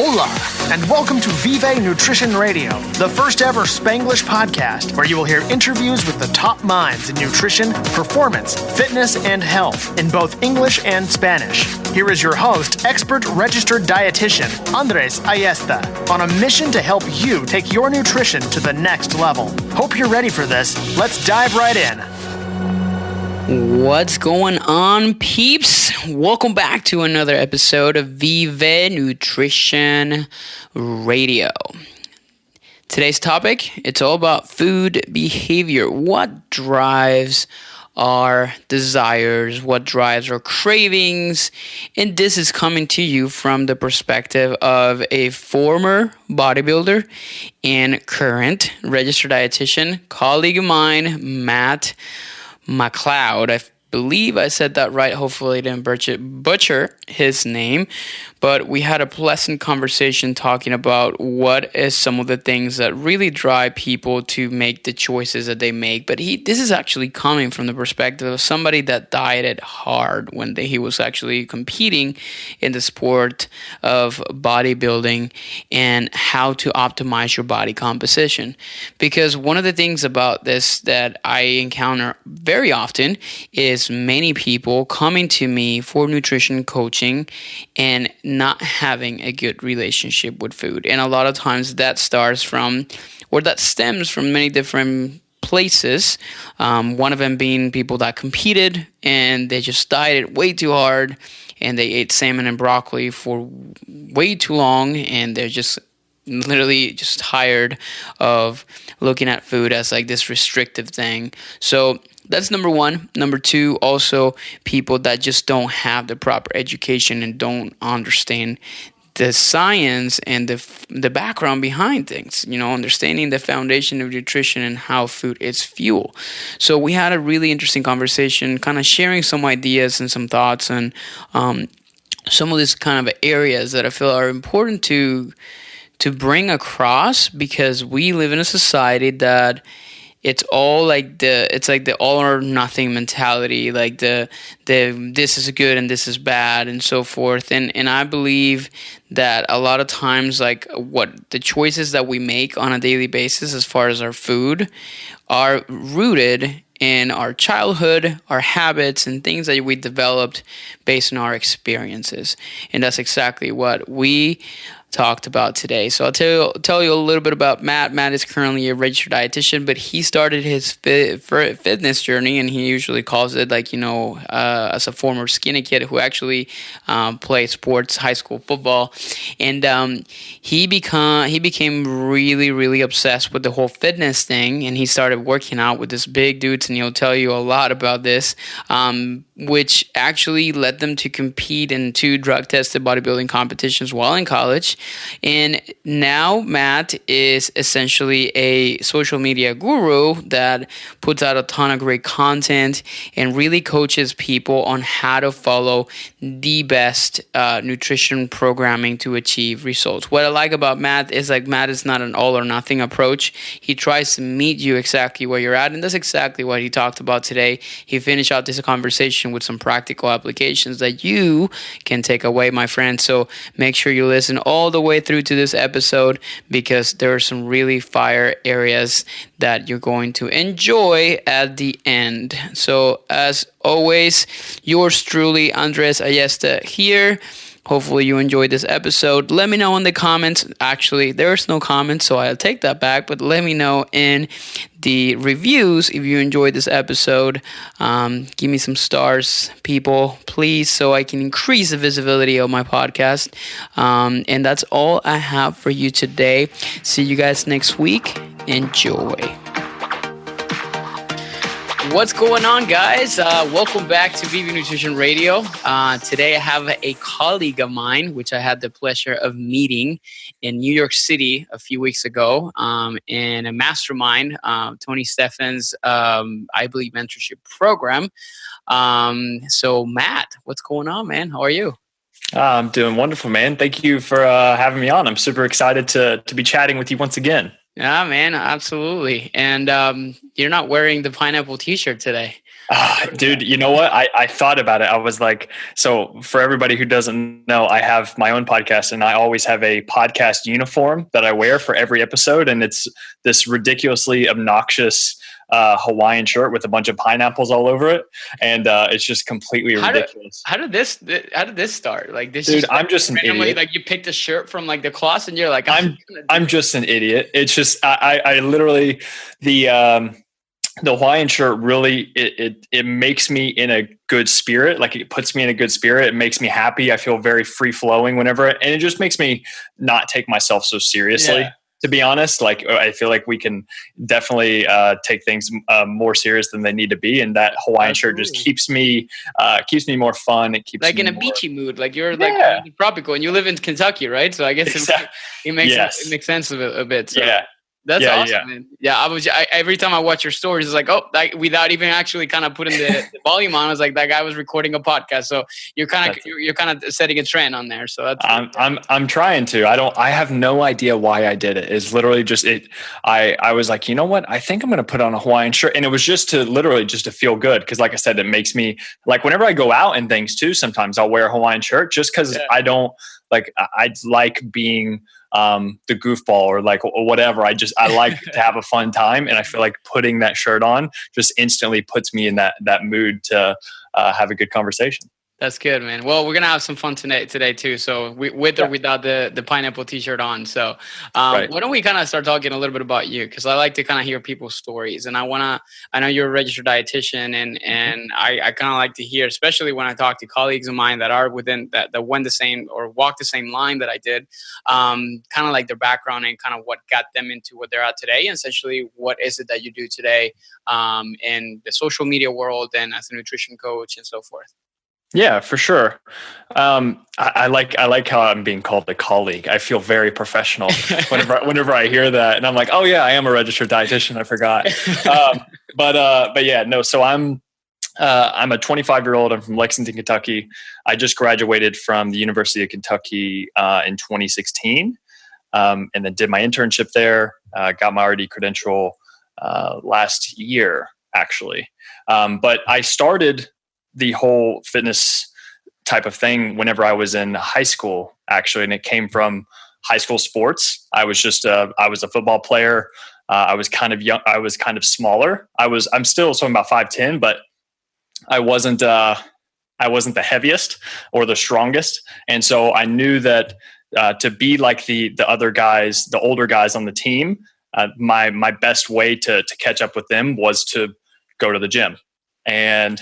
Hola, and welcome to Vive Nutrition Radio, the first ever Spanglish podcast where you will hear interviews with the top minds in nutrition, performance, fitness, and health in both English and Spanish. Here is your host, expert registered dietitian, Andres Ayesta, on a mission to help you take your nutrition to the next level. Hope you're ready for this. Let's dive right in. What's going on, peeps? Welcome back to another episode of Vive Nutrition Radio. Today's topic, it's all about food behavior. What drives our desires, what drives our cravings, and this is coming to you from the perspective of a former bodybuilder and current registered dietitian, colleague of mine, Matt Mcleod. I believe I said that right. Hopefully I didn't butcher his name. But we had a pleasant conversation talking about what is some of the things that really drive people to make the choices that they make. But this is actually coming from the perspective of somebody that dieted hard when he was actually competing in the sport of bodybuilding and how to optimize your body composition. Because one of the things about this that I encounter very often is many people coming to me for nutrition coaching and not having a good relationship with food. And a lot of times that stems from many different places. One of them being people that competed and they just dieted way too hard and they ate salmon and broccoli for way too long, and they're just literally just tired of looking at food as like this restrictive thing. So that's number one. Number two, also people that just don't have the proper education and don't understand the science and the background behind things, understanding the foundation of nutrition and how food is fuel. So we had a really interesting conversation, kind of sharing some ideas and some thoughts and some of these kind of areas that I feel are important to bring across, because we live in a society that it's all like the all or nothing mentality, like the this is good and this is bad and so forth. And I believe that a lot of times, like what the choices that we make on a daily basis as far as our food are rooted in our childhood, our habits, and things that we developed based on our experiences. And that's exactly what we talked about today. So I'll tell you a little bit about Matt. Matt is currently a registered dietitian, but he started his fitness journey, and he usually calls it as a former skinny kid who actually played sports, high school football, and he became really, really obsessed with the whole fitness thing, and he started working out with this big dudes, and he'll tell you a lot about this, which actually led them to compete in 2 drug-tested bodybuilding competitions while in college. And now Matt is essentially a social media guru that puts out a ton of great content and really coaches people on how to follow the best nutrition programming to achieve results. What I like about Matt is Matt is not an all or nothing approach. He tries to meet you exactly where you're at, and that's exactly what he talked about today. He finished out this conversation with some practical applications that you can take away, my friend. So make sure you listen all the way through to this episode, because there are some really fire areas that you're going to enjoy at the end. So as always, yours truly, Andres Ayesta here. Hopefully you enjoyed this episode. Let me know in the comments. Actually, there's no comments, so I'll take that back. But let me know in the reviews if you enjoyed this episode. Give me some stars, people, please, so I can increase the visibility of my podcast. And that's all I have for you today. See you guys next week. Enjoy. What's going on, guys? Welcome back to Vive Nutrition Radio. Today I have a colleague of mine, which I had the pleasure of meeting in New York City a few weeks ago in a mastermind, Tony Stephan's, I believe, mentorship program. So Matt, what's going on, man? How are you? I'm doing wonderful, man. Thank you for having me on. I'm super excited to be chatting with you once again. Yeah, man, absolutely. And you're not wearing the pineapple t-shirt today. Dude, you know what? I thought about it. I was like, so for everybody who doesn't know, I have my own podcast and I always have a podcast uniform that I wear for every episode. And it's this ridiculously obnoxious Hawaiian shirt with a bunch of pineapples all over it. And it's just completely ridiculous. How did this start? Like this, dude, I'm just an idiot. Like you picked a shirt from like the closet and you're like, I'm just an idiot. It's just, I literally, the Hawaiian shirt really, it makes me in a good spirit. Like it puts me in a good spirit. It makes me happy. I feel very free flowing whenever, and it just makes me not take myself so seriously. Yeah. To be honest, like I feel like we can definitely take things more serious than they need to be, and that Hawaiian shirt just keeps me more fun. It keeps like me in a more beachy mood. Like you're like tropical, and you live in Kentucky, right? So I guess it makes sense of it a bit. So. Yeah. That's awesome, man. Yeah, every time I watch your stories, it's like, without even actually kind of putting the volume on, I was like, that guy was recording a podcast. So you're kind of setting a trend on there. So that's I'm trying to. I have no idea why I did it. It's literally just it. I was like, you know what? I think I'm going to put on a Hawaiian shirt, and it was just to feel good because, like I said, it makes me like whenever I go out and things too. Sometimes I'll wear a Hawaiian shirt just because I don't like. I like being the goofball or like whatever. I like to have a fun time, and I feel like putting that shirt on just instantly puts me in that mood to have a good conversation. That's good, man. Well, we're gonna have some fun today too. So with or without the pineapple T-shirt on. So why don't we kind of start talking a little bit about you? Because I like to kind of hear people's stories, and I know you're a registered dietitian, and I kind of like to hear, especially when I talk to colleagues of mine that are within that went the same or walked the same line that I did, kind of like their background and kind of what got them into what they're at today, and essentially what is it that you do today in the social media world and as a nutrition coach and so forth. Yeah, for sure. I like how I'm being called a colleague. I feel very professional whenever I hear that, and I'm like, oh yeah, I am a registered dietitian. I forgot. But yeah, no. So I'm a 25-year-old. I'm from Lexington, Kentucky. I just graduated from the University of Kentucky in 2016, and then did my internship there. Got my RD credential last year, actually. But I started the whole fitness type of thing whenever I was in high school, actually. And it came from high school sports. I was a football player. I was kind of young. I was kind of smaller. I'm still about 5'10", but I wasn't the heaviest or the strongest. And so I knew that to be like the other guys, the older guys on the team, my best way to catch up with them was to go to the gym. And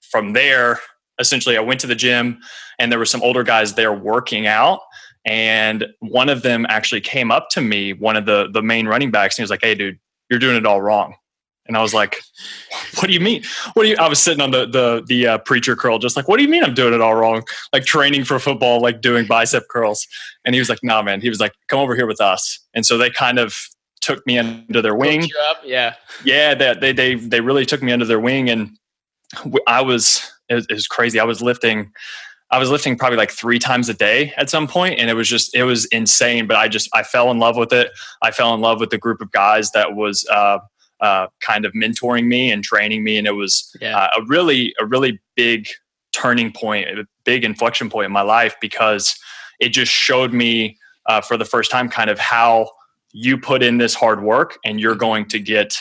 from there, essentially, I went to the gym, and there were some older guys there working out. And one of them actually came up to me, one of the main running backs, and he was like, "Hey, dude, you're doing it all wrong." And I was like, "What do you mean? I was sitting on the preacher curl, just like, "What do you mean I'm doing it all wrong? Like training for football, like doing bicep curls." And he was like, "No, man." He was like, "Come over here with us." And so they kind of took me under their wing. Hooked you up? Yeah. Yeah, they really took me under their wing, and it was crazy. I was lifting probably like 3 times a day at some point, and it was insane. But I fell in love with it. I fell in love with the group of guys that was kind of mentoring me and training me, and it was a really big turning point, a big inflection point in my life, because it just showed me for the first time kind of how you put in this hard work and you're going to get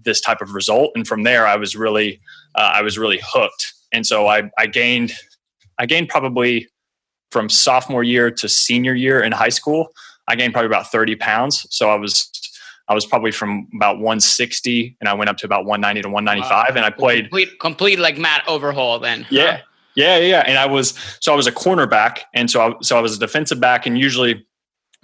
this type of result. And from there, I was really hooked. And so I gained probably from sophomore year to senior year in high school, I gained probably about 30 pounds. So I was probably from about 160 and I went up to about 190 to 195. And I played complete like Matt overhaul then. Yeah. Yeah. And I was a cornerback. And so I was a defensive back, and usually,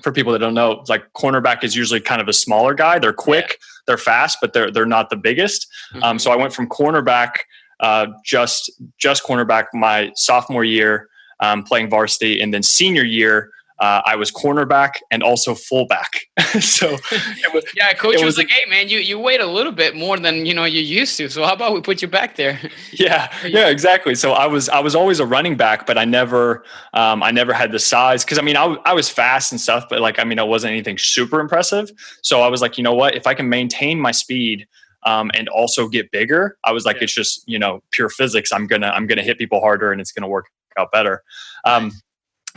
for people that don't know, like cornerback is usually kind of a smaller guy. They're quick, they're fast, but they're not the biggest. Mm-hmm. So I went from cornerback, just cornerback my sophomore year, playing varsity, and then senior year, I was cornerback and also fullback. So coach was like, "Hey man, you weighed a little bit more than you used to. So how about we put you back there?" Yeah, exactly. So I was always a running back, but I never had the size, because I was fast and stuff, but I wasn't anything super impressive. So I was like, you know what? If I can maintain my speed and also get bigger. I was like, it's just, pure physics. I'm gonna hit people harder and it's gonna work out better.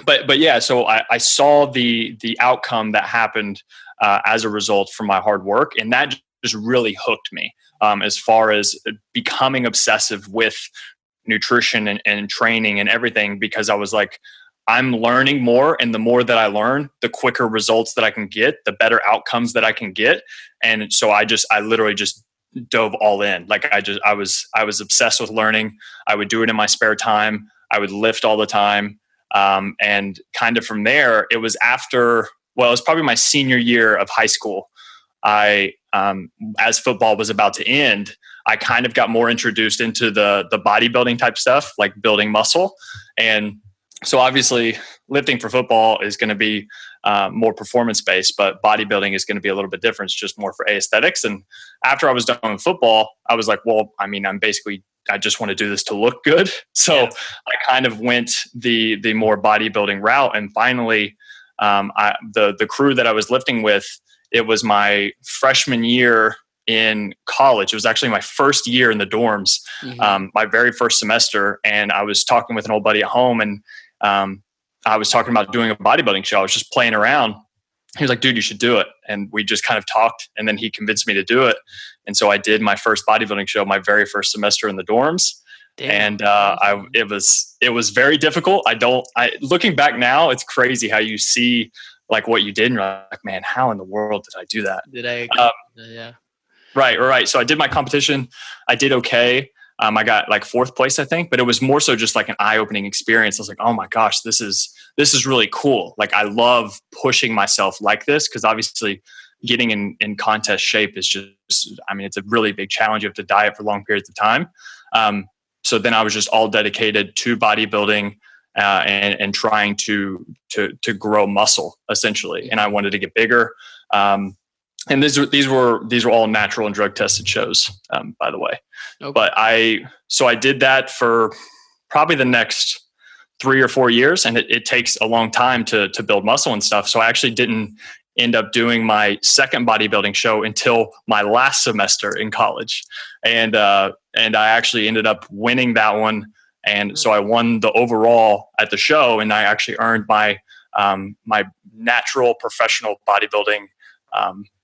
But yeah, so I saw the outcome that happened as a result from my hard work, and that just really hooked me as far as becoming obsessive with nutrition and training and everything, because I was like, I'm learning more, and the more that I learn, the quicker results that I can get, the better outcomes that I can get. And so I literally just dove all in. Like I was obsessed with learning. I would do it in my spare time. I would lift all the time. And kind of from there, it was it was probably my senior year of high school. As football was about to end, I kind of got more introduced into the bodybuilding type stuff, like building muscle. And so obviously lifting for football is going to be more performance based, but bodybuilding is going to be a little bit different. It's just more for aesthetics. And after I was done with football, I was like, well, I mean, I just want to do this to look good. So I kind of went the more bodybuilding route. And finally, the crew that I was lifting with, it was my freshman year in college. It was actually my first year in the dorms, my very first semester. And I was talking with an old buddy at home, and I was talking about doing a bodybuilding show. I was just playing around. He was like, dude, you should do it. And we just kind of talked, and then he convinced me to do it. And so I did my first bodybuilding show, my very first semester in the dorms. Damn. And it was very difficult. Looking back now, it's crazy how you see like what you did, and you're like, man, how in the world did I do that? Yeah. Right. So I did my competition. I did okay. I got like 4th place, I think, but it was more so just like an eye-opening experience. I was like, oh my gosh, this is really cool. Like, I love pushing myself like this, because obviously getting in contest shape is just, it's a really big challenge. You have to diet for long periods of time. So then I was just all dedicated to bodybuilding and trying to grow muscle, essentially. And I wanted to get bigger. And these were all natural and drug tested shows, by the way. Okay. But I did that for probably the next 3 or 4 years, and it takes a long time to build muscle and stuff. So I actually didn't end up doing my second bodybuilding show until my last semester in college, and I actually ended up winning that one. And so I won the overall at the show, and I actually earned my my natural professional bodybuilding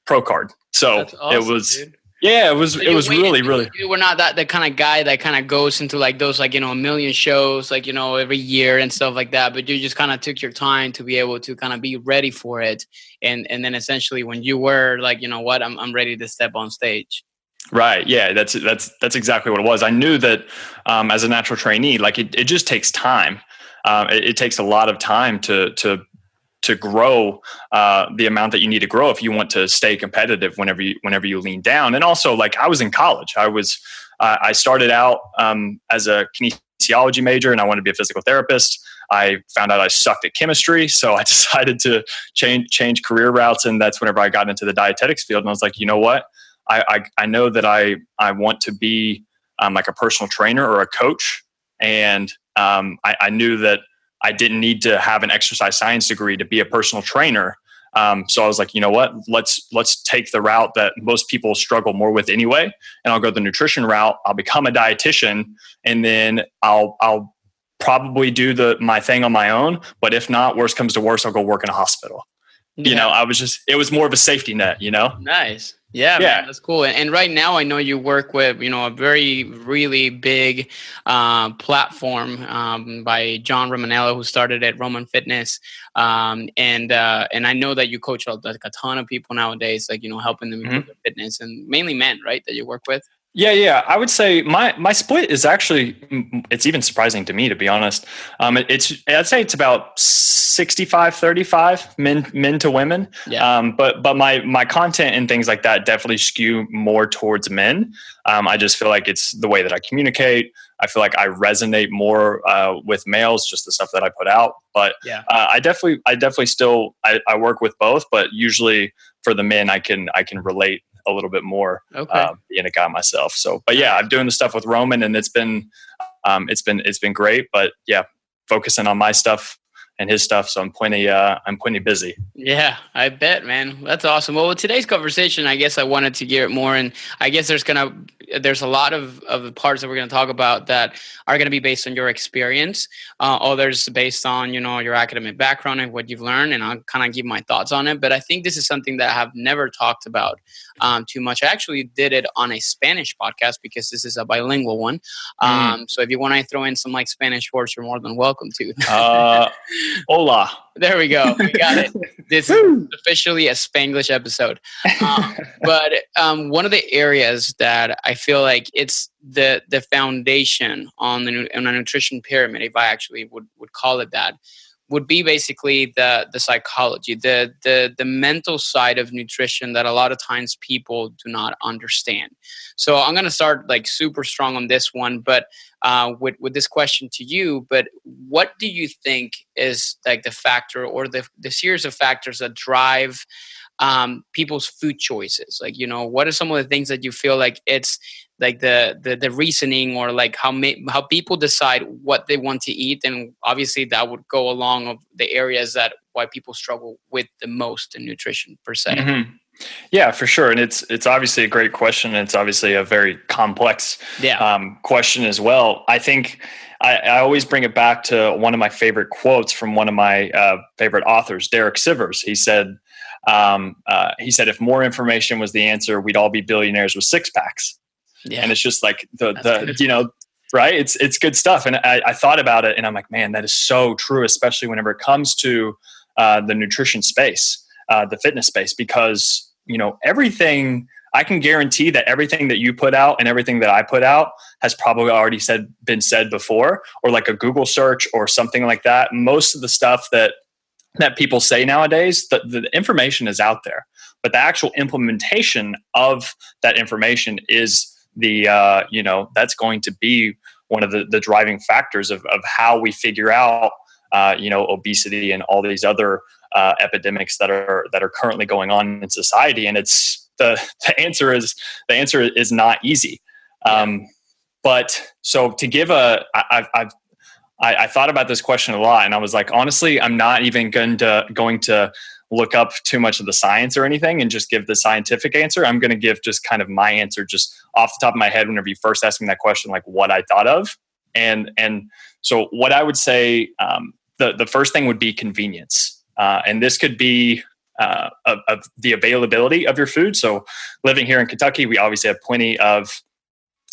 pro card. So that's awesome, it was, dude. Yeah, it was really. You were not that kind of guy that kind of goes into like those, like, a million shows, like, every year and stuff like that. But you just kind of took your time to be able to kind of be ready for it. And then essentially when you were like, I'm ready to step on stage. Right. Yeah, that's exactly what it was. I knew that as a natural trainee, like it just takes time. It takes a lot of time to grow the amount that you need to grow if you want to stay competitive whenever you lean down. And also, like, I was in college. I started out as a kinesiology major, and I wanted to be a physical therapist. I found out I sucked at chemistry, so I decided to change career routes, and that's whenever I got into the dietetics field. And I was like, you know what? I know that I want to be like a personal trainer or a coach, and I knew that I didn't need to have an exercise science degree to be a personal trainer. So I was like, you know what? Let's take the route that most people struggle more with anyway, and I'll go the nutrition route. I'll become a dietitian, and then I'll probably do my thing on my own. But if not, worst comes to worst, I'll go work in a hospital. Yeah. It was more of a safety net, Nice. Yeah, man, that's cool. And right now I know you work with, a very, really big platform by John Romanello, who started at Roman Fitness. And I know that you coach like a ton of people nowadays, like, helping them improve their fitness, and mainly men, right, that you work with? Yeah. I would say my split is actually, it's even surprising to me, to be honest. I'd say it's about 65-35 men to women. Yeah. But my content and things like that definitely skew more towards men. I just feel like it's the way that I communicate. I feel like I resonate more with males, just the stuff that I put out. But yeah, I definitely still I work with both, but usually for the men, I can relate a little bit more, being a guy myself. So, but yeah, I'm doing the stuff with Roman, and it's been great. But yeah, focusing on my stuff his stuff. So I'm plenty busy. Yeah, I bet, man. That's awesome. Well, with today's conversation, I guess I wanted to gear it more, and I guess there's a lot of the parts that we're gonna talk about that are gonna be based on your experience. Others based on your academic background and what you've learned, and I'll kind of give my thoughts on it. But I think this is something that I have never talked about too much. I actually did it on a Spanish podcast because this is a bilingual one. So if you want to throw in some like Spanish words, you're more than welcome to. Hola. There we go. We got it. This is officially a Spanglish episode. But one of the areas that I feel like it's the foundation on a nutrition pyramid, if I actually would call it that, would be basically the psychology, the mental side of nutrition that a lot of times people do not understand. So I'm going to start like super strong on this one, but with this question to you, but what do you think is like the factor or the series of factors that drive people's food choices? Like, what are some of the things that you feel like it's like the reasoning, or like how people decide what they want to eat? And obviously that would go along of the areas that why people struggle with the most in nutrition per se. Mm-hmm. Yeah, for sure. And it's obviously a great question. And it's obviously a very complex question as well. I think I always bring it back to one of my favorite quotes from one of my favorite authors, Derek Sivers. He said, if more information was the answer, we'd all be billionaires with six packs. Yeah. And it's just like right. It's good stuff. And I thought about it and I'm like, man, that is so true, especially whenever it comes to the nutrition space, the fitness space, because, everything, I can guarantee that everything that you put out and everything that I put out has probably already been said before, or like a Google search or something like that. Most of the stuff that people say nowadays, the information is out there, but the actual implementation of that information is that's going to be one of the driving factors of how we figure out, obesity and all these other epidemics that are currently going on in society. And it's the answer is not easy. But so to give I thought about this question a lot, and I was like, honestly, I'm not even going to look up too much of the science or anything and just give the scientific answer. I'm going to give just kind of my answer just off the top of my head whenever you first asked me that question, like what I thought of. And so what I would say, the first thing would be convenience. And this could be of the availability of your food. So living here in Kentucky, we obviously have plenty of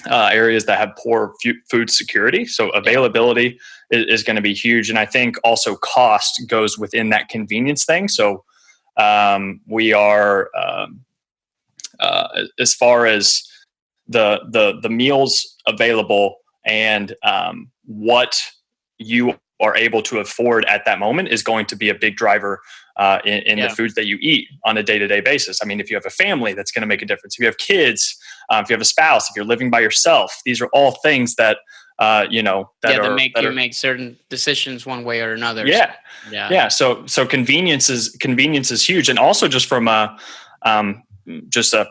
areas that have poor food security. So availability is going to be huge. And I think also cost goes within that convenience thing. So we are, as far as the meals available and what you are able to afford at that moment is going to be a big driver in the foods that you eat on a day-to-day basis. I mean, if you have a family, that's going to make a difference. If you have kids, if you have a spouse, if you're living by yourself, these are all things that, you make certain decisions one way or another. Yeah. So convenience is huge. And also just from a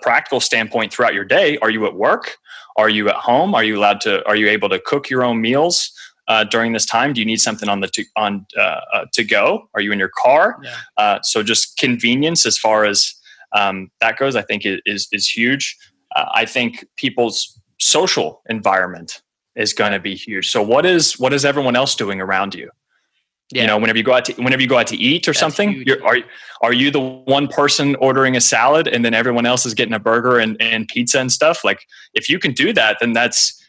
practical standpoint throughout your day, are you at work? Are you at home? Are you able to cook your own meals during this time? Do you need something to go? Are you in your car? So just convenience as far as that goes, I think is huge. I think people's social environment is going to be huge. So what is everyone else doing around you? Yeah. Whenever you go out to eat or something, are you the one person ordering a salad and then everyone else is getting a burger and pizza and stuff? Like if you can do that, then that's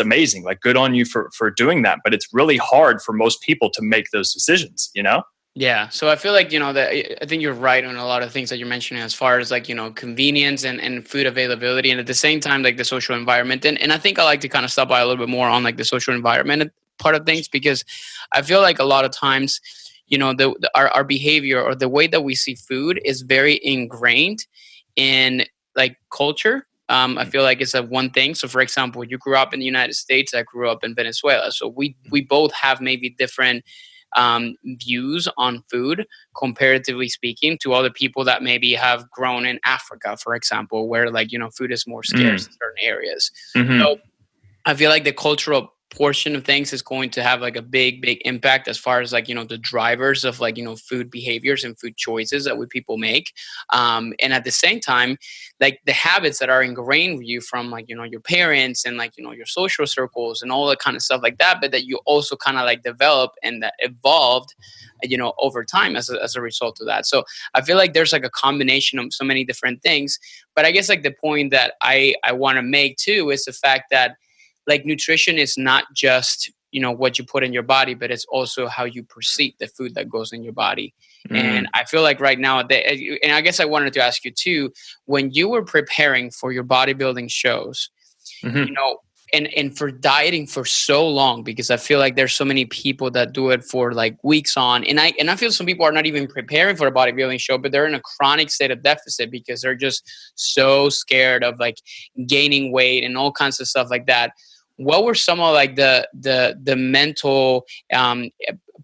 amazing. Like good on you for doing that. But it's really hard for most people to make those decisions, Yeah. So I feel like, that I think you're right on a lot of things that you're mentioning as far as like, convenience and food availability. And at the same time, like the social environment. And I think I like to kind of stop by a little bit more on like the social environment part of things, because I feel like a lot of times, our behavior or the way that we see food is very ingrained in like culture. I feel like it's a one thing. So for example, you grew up in the United States, I grew up in Venezuela. So we both have maybe different views on food, comparatively speaking, to other people that maybe have grown in Africa, for example, where like, food is more scarce in certain areas. Mm-hmm. So I feel like the cultural portion of things is going to have like a big impact as far as like, the drivers of like, food behaviors and food choices that people make. And at the same time, like the habits that are ingrained with you from like, your parents and like, your social circles and all that kind of stuff like that, but that you also kind of like develop and that evolved, over time as a result of that. So I feel like there's like a combination of so many different things, but I guess like the point that I want to make too is the fact that like nutrition is not just, what you put in your body, but it's also how you perceive the food that goes in your body. And I feel like right now, and I guess I wanted to ask you too, when you were preparing for your bodybuilding shows, and for dieting for so long, because I feel like there's so many people that do it for like weeks on, and I feel some people are not even preparing for a bodybuilding show, but they're in a chronic state of deficit because they're just so scared of like gaining weight and all kinds of stuff like that. What were some of like the mental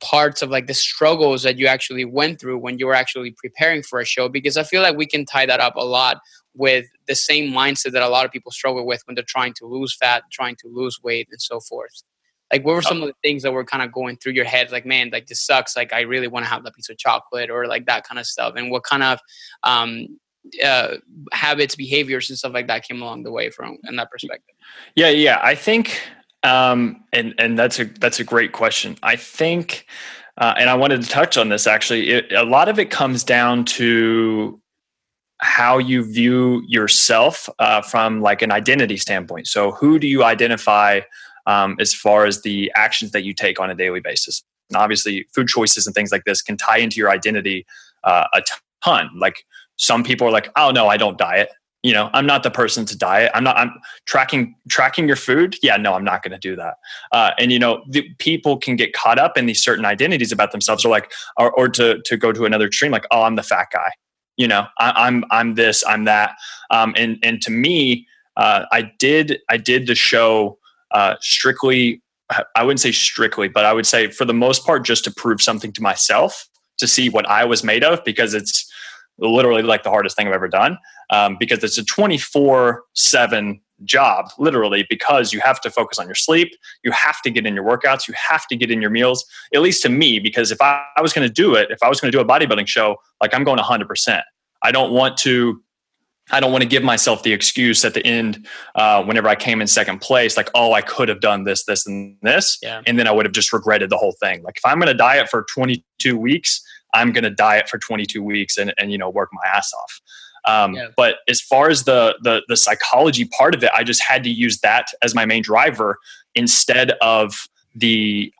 parts of like the struggles that you actually went through when you were actually preparing for a show? Because I feel like we can tie that up a lot with the same mindset that a lot of people struggle with when they're trying to lose fat, trying to lose weight, and so forth. Like, what were some of the things that were kind of going through your head? Like, man, like this sucks. Like, I really want to have that piece of chocolate, or like that kind of stuff. And what kind of habits, behaviors, and stuff like that came along the way from in that perspective? Yeah. I think, and that's a great question. I think, and I wanted to touch on this actually. A lot of it comes down to how you view yourself from like an identity standpoint. So who do you identify as far as the actions that you take on a daily basis? And obviously food choices and things like this can tie into your identity a ton. Like some people are like, oh no, I don't diet. I'm not the person to diet. I'm tracking your food. Yeah, no, I'm not going to do that. And the people can get caught up in these certain identities about themselves, or like, or to go to another extreme, like, oh, I'm the fat guy. I'm this, I'm that. And to me, I did the show strictly, I wouldn't say strictly, but I would say for the most part, just to prove something to myself, to see what I was made of, because it's literally like the hardest thing I've ever done. Because it's a 24/7 job, literally, because you have to focus on your sleep. You have to get in your workouts. You have to get in your meals, at least to me, because if I was going to do it, if I was going to do a bodybuilding show, like I'm going 100%. I don't want to give myself the excuse at the end, whenever I came in second place, like, oh, I could have done this, this, and this. Yeah. And then I would have just regretted the whole thing. Like if I'm going to diet for 22 weeks, I'm going to diet for 22 weeks and work my ass off. But as far as the psychology part of it, I just had to use that as my main driver instead of the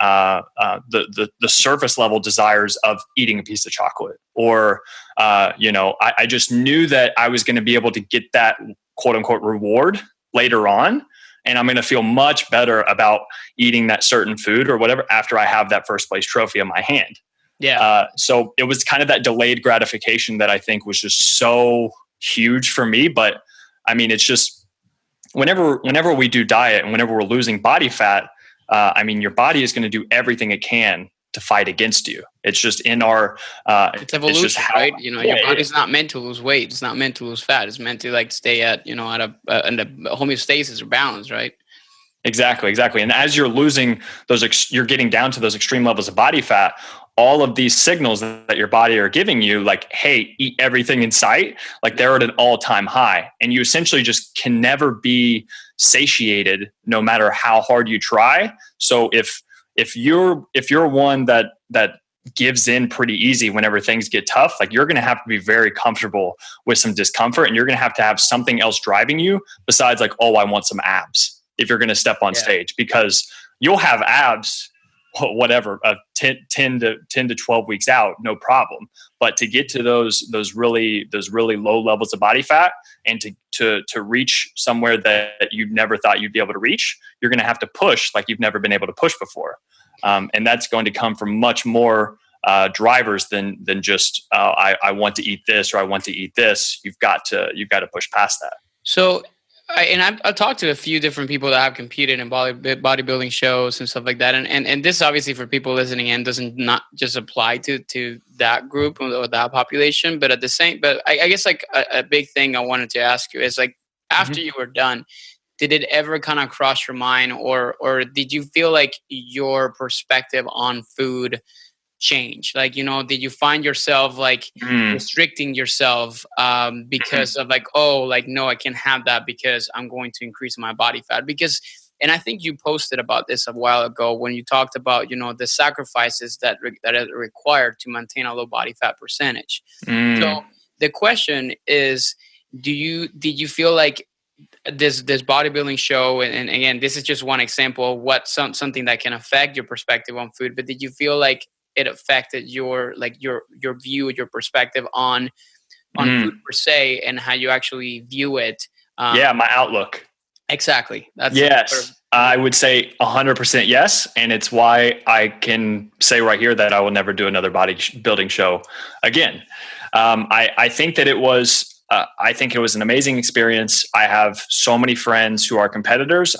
surface level desires of eating a piece of chocolate, or I just knew that I was going to be able to get that quote unquote reward later on, and I'm going to feel much better about eating that certain food or whatever after I have that first place trophy in my hand. Yeah. So it was kind of that delayed gratification that I think was just so huge for me. But I mean, it's just whenever we do diet and whenever we're losing body fat, your body is going to do everything it can to fight against you. It's just in our, it's evolution, it's just right? Your body's not meant to lose weight. It's not meant to lose fat. It's meant to like stay at, at a homeostasis or balance, right? Exactly. And as you're losing you're getting down to those extreme levels of body fat, all of these signals that your body are giving you, like, hey, eat everything in sight, like they're at an all-time high. And you essentially just can never be satiated no matter how hard you try. So if you're one that gives in pretty easy whenever things get tough, like you're going to have to be very comfortable with some discomfort, and you're going to have something else driving you besides like, oh, I want some abs if you're going to step on stage, because you'll have abs, whatever, 10 to 12 weeks out, no problem. But to get to those really low levels of body fat and to reach somewhere that you never thought you'd be able to reach, you're going to have to push like you've never been able to push before. And that's going to come from much more drivers than just I want to eat this or I want to eat this. You've got to push past that. So. I've talked to a few different people that have competed in bodybuilding shows and stuff like that. And this obviously for people listening in doesn't not just apply to that group or that population, but I guess like a big thing I wanted to ask you is like, after you were done, did it ever kind of cross your mind, or did you feel like your perspective on food change? Like, did you find yourself like restricting yourself because of like, oh, like, no, I can't have that because I'm going to increase my body fat? And I think you posted about this a while ago when you talked about, the sacrifices that are required to maintain a low body fat percentage. So the question is, did you feel like this bodybuilding show, and again, this is just one example of what something that can affect your perspective on food, but did you feel like it affected your view, your perspective on food per se, and how you actually view it? My outlook. Exactly. Yes. I would say 100% yes. And it's why I can say right here that I will never do another bodybuilding show again. I think that it was an amazing experience. I have so many friends who are competitors.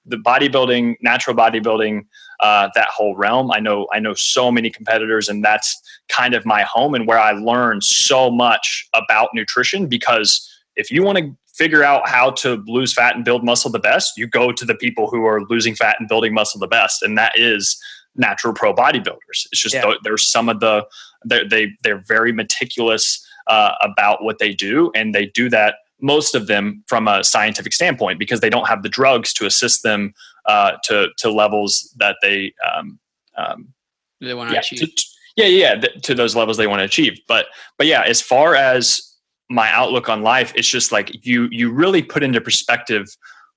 The bodybuilding, natural bodybuilding, that whole realm. I know so many competitors, and that's kind of my home and where I learned so much about nutrition, because if you want to figure out how to lose fat and build muscle the best, you go to the people who are losing fat and building muscle the best. And that is natural pro bodybuilders. It's just, there's some of they're very meticulous about what they do. And they do that, most of them, from a scientific standpoint, because they don't have the drugs to assist them to levels that they want to achieve. To those levels they want to achieve. But yeah, as far as my outlook on life, it's just like you really put into perspective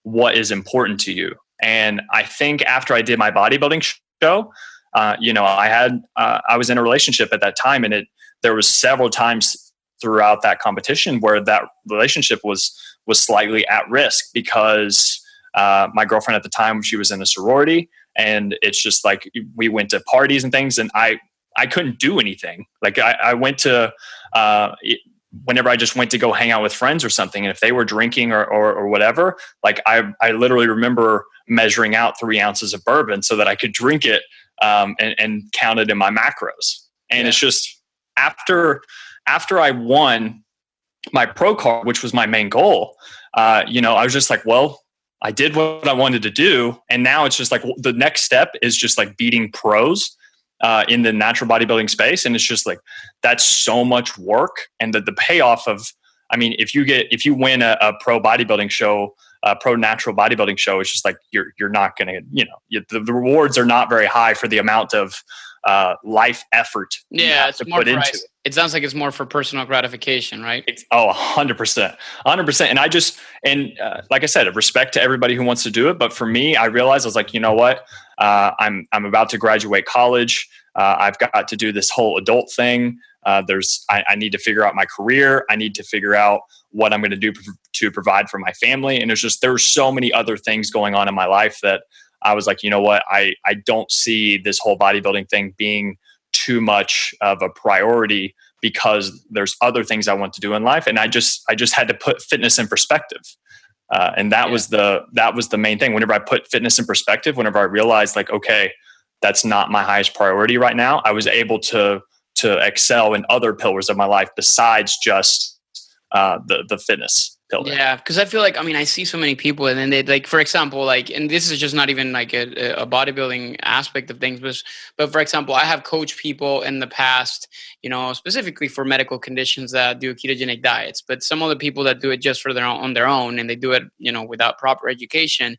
what is important to you. And I think after I did my bodybuilding show, I was in a relationship at that time, and there was several times throughout that competition where that relationship was slightly at risk, because my girlfriend at the time, she was in a sorority, and it's just like we went to parties and things, and I couldn't do anything. Like I went to whenever I just went to go hang out with friends or something, and if they were drinking or whatever, like I literally remember measuring out 3 ounces of bourbon so that I could drink it and count it in my macros. And it's just after I won my pro card, which was my main goal, I was just like, well, I did what I wanted to do. And now it's just like the next step is just like beating pros in the natural bodybuilding space. And it's just like, that's so much work. And the payoff of, I mean, if you win a pro bodybuilding show, pro natural bodybuilding show, it's just like, you're not going to, the rewards are not very high for the amount of life effort you have to put into it. It sounds like it's more for personal gratification, right? It's 100%. And like I said, respect to everybody who wants to do it. But for me, I realized, I was like, you know what? I'm about to graduate college. I've got to do this whole adult thing. I need to figure out my career. I need to figure out what I'm going to do to provide for my family. And there were so many other things going on in my life that I was like, you know what? I don't see this whole bodybuilding thing being too much of a priority, because there's other things I want to do in life. And I just had to put fitness in perspective. And that was the main thing. Whenever I put fitness in perspective, whenever I realized like, okay, that's not my highest priority right now, I was able to excel in other pillars of my life besides just the fitness pillar. Yeah, because I feel like, I see so many people, and then they, like, for example, like, and this is just not even like a bodybuilding aspect of things, but for example, I have coached people in the past, specifically for medical conditions that do ketogenic diets, but some other people that do it just for on their own, and they do it, without proper education.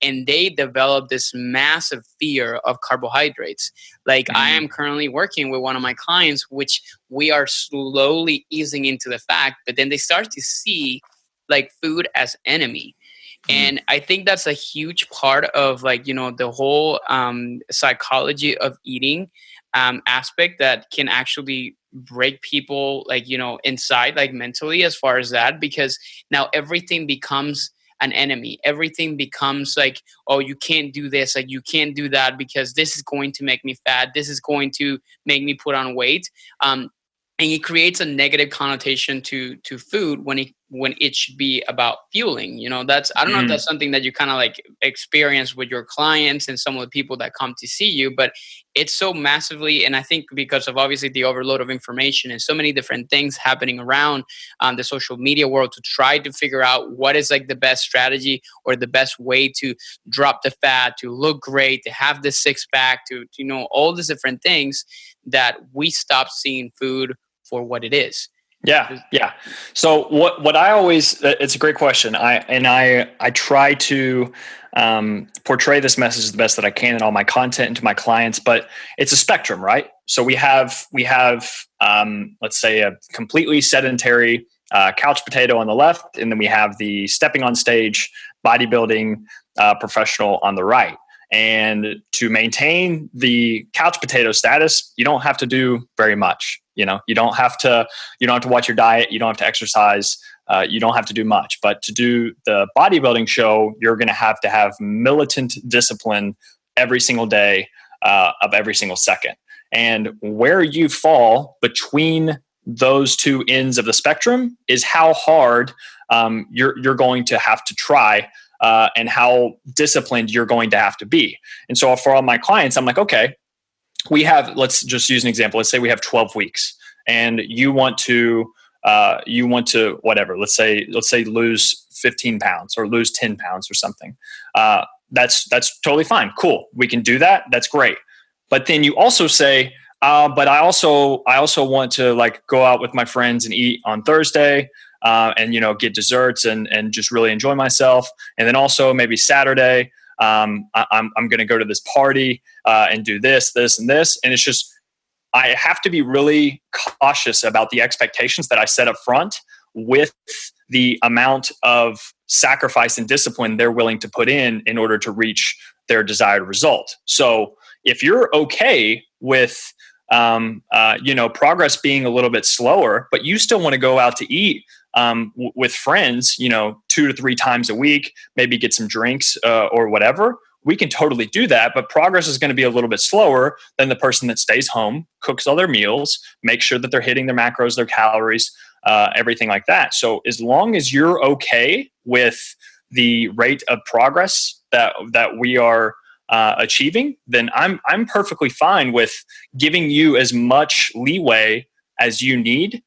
And they develop this massive fear of carbohydrates. Like I am currently working with one of my clients, which we are slowly easing into the fact, but then they start to see like food as enemy. And I think that's a huge part of like, the whole psychology of eating aspect that can actually break people like, inside, like mentally, as far as that, because now everything becomes an enemy. Everything becomes like, oh, you can't do this, like you can't do that, because this is going to make me fat. This is going to make me put on weight. and it creates a negative connotation to food when it should be about fueling. That's, I don't know if that's something that you kind of like experience with your clients and some of the people that come to see you, but it's so massively, and I think because of obviously the overload of information and so many different things happening around the social media world, to try to figure out what is like the best strategy or the best way to drop the fat, to look great, to have the six pack, to all these different things, that we stop seeing food for what it is. Yeah. So what I always, it's a great question. I try to portray this message the best that I can in all my content and to my clients, but it's a spectrum, right? So we have let's say a completely sedentary couch potato on the left, and then we have the stepping on stage bodybuilding professional on the right. And to maintain the couch potato status, you don't have to do very much. You don't have to watch your diet. You don't have to exercise. You don't have to do much. But to do the bodybuilding show, you're going to have militant discipline every single day of every single second. And where you fall between those two ends of the spectrum is how hard you're going to have to try. And how disciplined you're going to have to be. And so for all my clients, I'm like, okay, let's just use an example. Let's say we have 12 weeks and you want to whatever, let's say lose 15 pounds or lose 10 pounds or something. That's totally fine. Cool. We can do that. That's great. But then you also say, but I also want to like go out with my friends and eat on Thursday. And get desserts and just really enjoy myself. And then also maybe Saturday, I'm going to go to this party and do this, and this. And it's just, I have to be really cautious about the expectations that I set up front with the amount of sacrifice and discipline they're willing to put in order to reach their desired result. So if you're okay with progress being a little bit slower, but you still want to go out to eat with friends, 2 to 3 times a week, maybe get some drinks or whatever, we can totally do that. But progress is going to be a little bit slower than the person that stays home, cooks all their meals, makes sure that they're hitting their macros, their calories, everything like that. So as long as you're okay with the rate of progress that we are achieving, then I'm perfectly fine with giving you as much leeway as you need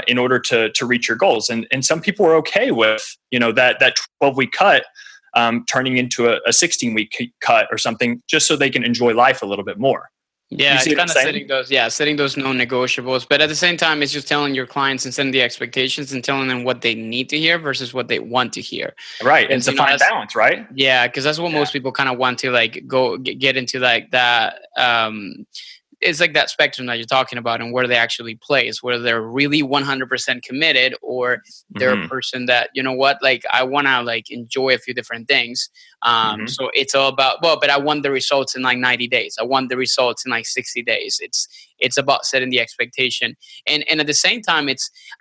in order to reach your goals. And some people are okay with, that 12-week cut turning into a 16-week cut or something, just so they can enjoy life a little bit more. Yeah, it's kind of setting those non-negotiables. But at the same time, it's just telling your clients and setting the expectations and telling them what they need to hear versus what they want to hear. Right. And it's a fine balance, right? Yeah, because that's what most people kind of want to like go get into like that. It's like that spectrum that you're talking about and where they actually place, whether they're really 100% committed or they're a person that, like I want to like enjoy a few different things. So it's all about, but I want the results in like 90 days. I want the results in like 60 days. It's about setting the expectation. And at the same time,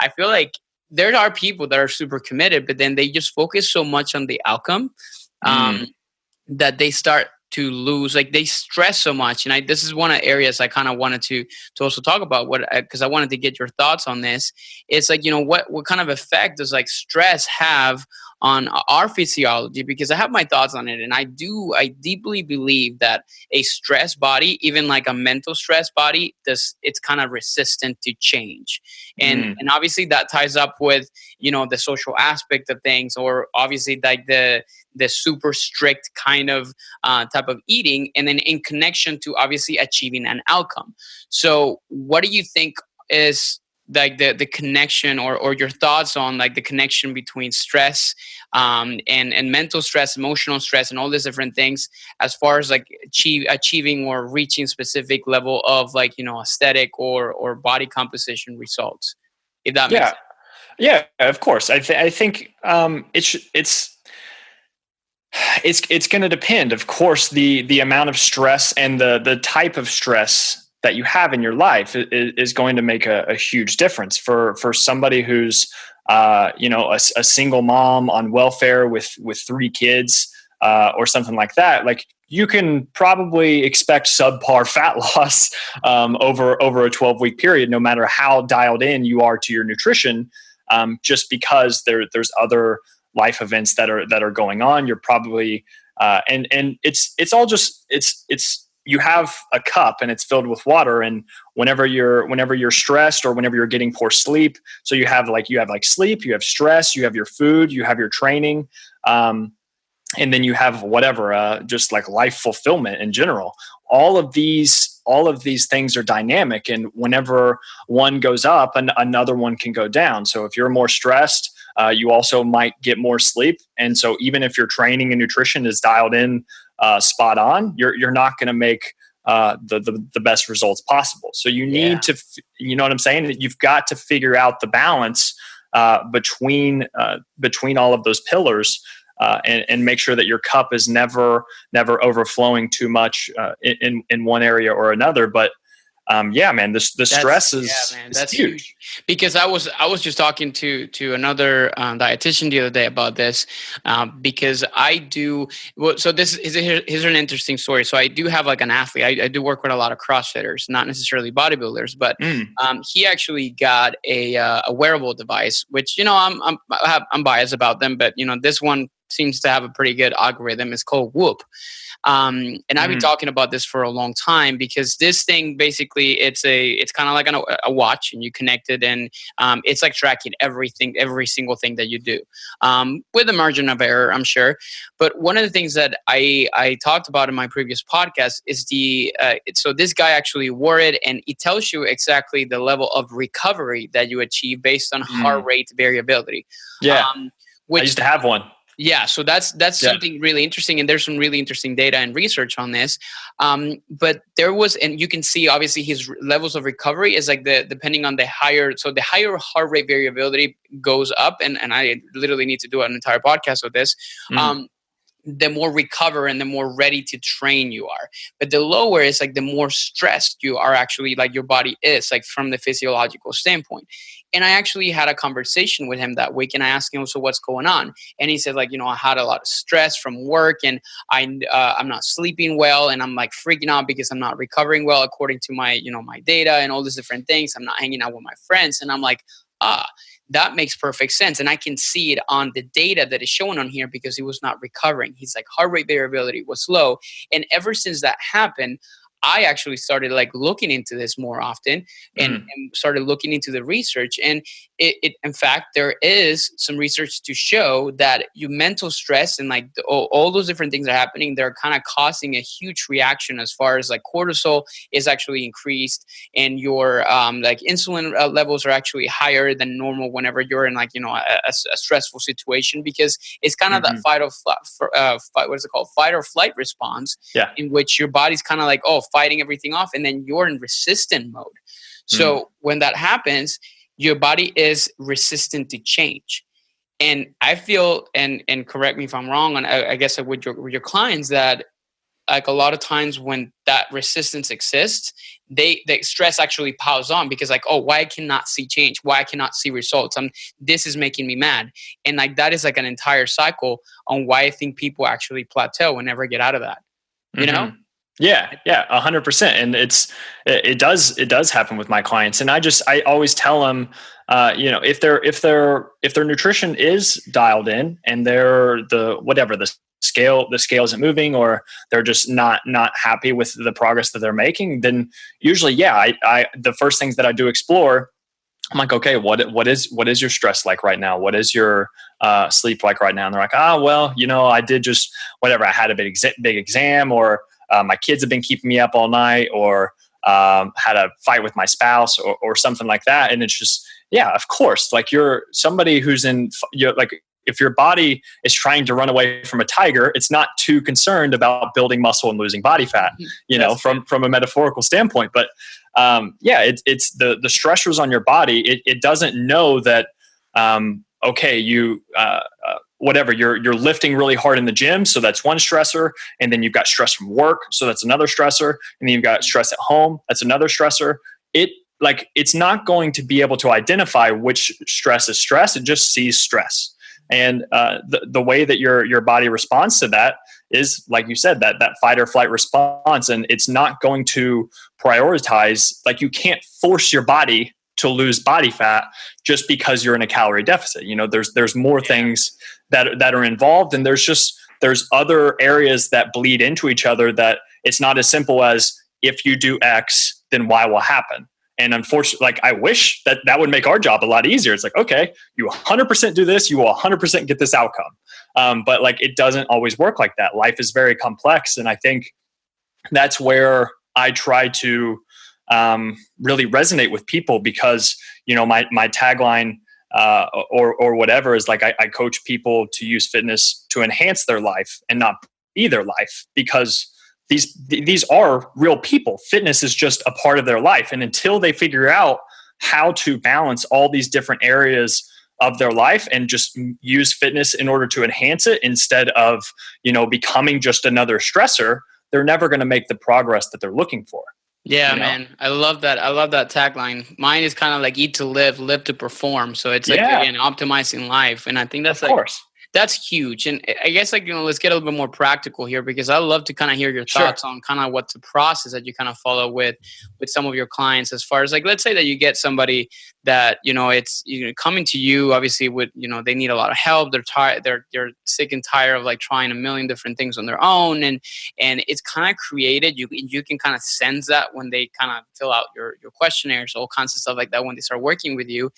I feel like there are people that are super committed, but then they just focus so much on the outcome that they start to lose, like they stress so much. And this is one of the areas I kind of wanted to also talk about because I wanted to get your thoughts on this. It's like, what kind of effect does like stress have on our physiology? Because I have my thoughts on it. And I deeply believe that a stress body, even like a mental stress body, it's kind of resistant to change. And obviously that ties up with, the social aspect of things, or obviously like the super strict kind of type of eating, and then in connection to obviously achieving an outcome. So what do you think is like the connection or your thoughts on like the connection between stress and mental stress, emotional stress, and all these different things as far as like achieving or reaching specific level of like, aesthetic or body composition results, if that makes sense? Yeah, of course. I think it's going to depend. Of course, the amount of stress and the type of stress that you have in your life is going to make a huge difference for somebody who's a single mom on welfare with 3 kids or something like that. Like you can probably expect subpar fat loss over a 12-week period, no matter how dialed in you are to your nutrition, just because there's other life events that are going on. You're probably and it's all just it's you have a cup and it's filled with water, and whenever you're stressed or whenever you're getting poor sleep, so you have sleep, you have stress, you have your food, you have your training, and then you have whatever, just like life fulfillment in general. All of these things are dynamic, and whenever one goes up, another one can go down. So if you're more stressed, you also might get more sleep. And so even if your training and nutrition is dialed in spot on, you're not going to make the best results possible. So you need to, you know what I'm saying? You've got to figure out the balance between all of those pillars. And make sure that your cup is never overflowing too much in one area or another. But man, the stress is that's huge. Because I was just talking to another dietitian the other day about this, because I do so here's an interesting story. So I do have like an athlete. I do work with a lot of CrossFitters, not necessarily bodybuilders, but he actually got a wearable device, which I'm biased about them, but this one seems to have a pretty good algorithm. It's called Whoop. And I've been talking about this for a long time, because this thing basically it's kind of like a watch, and you connect it, and it's like tracking every single thing that you do, with a margin of error, I'm sure. But one of the things that I talked about in my previous podcast is so this guy actually wore it, and it tells you exactly the level of recovery that you achieve based on heart rate variability. Yeah, I used to have one. Yeah, so that's something really interesting, and there's some really interesting data and research on this. But there was, and you can see obviously his levels of recovery is like depending on the higher heart rate variability goes up, and I literally need to do an entire podcast with this. The more recover and the more ready to train you are. But the lower is like the more stressed you are, actually, like your body is, like from the physiological standpoint. And I actually had a conversation with him that week, and I asked him, so what's going on? And he said, like, I had a lot of stress from work, and I'm not sleeping well, and I'm like freaking out because I'm not recovering well according to my, my data and all these different things. I'm not hanging out with my friends. And I'm like, that makes perfect sense. And I can see it on the data that is shown on here, because he was not recovering. He's like, heart rate variability was low. And ever since that happened, I actually started like looking into this more often, and started looking into the research. And it in fact, there is some research to show that your mental stress and like all those different things are happening. They're kind of causing a huge reaction, as far as like cortisol is actually increased, and your like insulin levels are actually higher than normal whenever you're in like, a stressful situation, because it's kind of that fight or flight response, in which your body's kind of like, fighting everything off, and then you're in resistant mode. So when that happens, your body is resistant to change. And I feel, and correct me if I'm wrong, and I guess with your clients, that like a lot of times when that resistance exists, the stress actually piles on, because like, why I cannot see change, why I cannot see results, this is making me mad. And like that is like an entire cycle on why I think people actually plateau and never get out of that. You know? Yeah, 100%. And it does happen with my clients. And I always tell them, if their nutrition is dialed in, and the scale isn't moving, or they're just not happy with the progress that they're making, then usually, I the first things that I do explore, I'm like, okay, what is your stress like right now? What is your sleep like right now? And they're like, I did just whatever. I had a big exam, or my kids have been keeping me up all night, or had a fight with my spouse, or something like that. And it's just, of course, like you're somebody who's like, if your body is trying to run away from a tiger, it's not too concerned about building muscle and losing body fat, from a metaphorical standpoint. But it's the stressors on your body. It doesn't know that, you're lifting really hard in the gym, so that's one stressor, and then you've got stress from work, so that's another stressor, and then you've got stress at home, that's another stressor. It's not going to be able to identify which stress is stress. It just sees stress. And the way that your body responds to that is like you said, that fight or flight response. And it's not going to prioritize, like you can't force your body to lose body fat just because you're in a calorie deficit. There's more things that are involved, and there's other areas that bleed into each other, that it's not as simple as if you do X, then Y will happen. And unfortunately, like I wish that would make our job a lot easier. It's like, okay, you 100% do this, you will 100% get this outcome. But like, it doesn't always work like that. Life is very complex. And I think that's where I try to really resonate with people, because, my tagline or whatever is like, I coach people to use fitness to enhance their life and not be their life, because these are real people. Fitness is just a part of their life. And until they figure out how to balance all these different areas of their life and just use fitness in order to enhance it instead of, becoming just another stressor, they're never going to make the progress that they're looking for. Yeah, man. I love that. I love that tagline. Mine is kind of like eat to live, live to perform. So it's like, again, optimizing life. And I think that's that's huge. And I guess let's get a little bit more practical here, because I love to kind of hear your thoughts on kind of what's the process that you kind of follow with some of your clients, as far as like, let's say that you get somebody that, it's coming to you, obviously with, they need a lot of help. They're tired. They're sick and tired of like trying a million different things on their own. And it's kind of created, you can kind of sense that when they kind of fill out your questionnaires, all kinds of stuff like that, when they start working with you.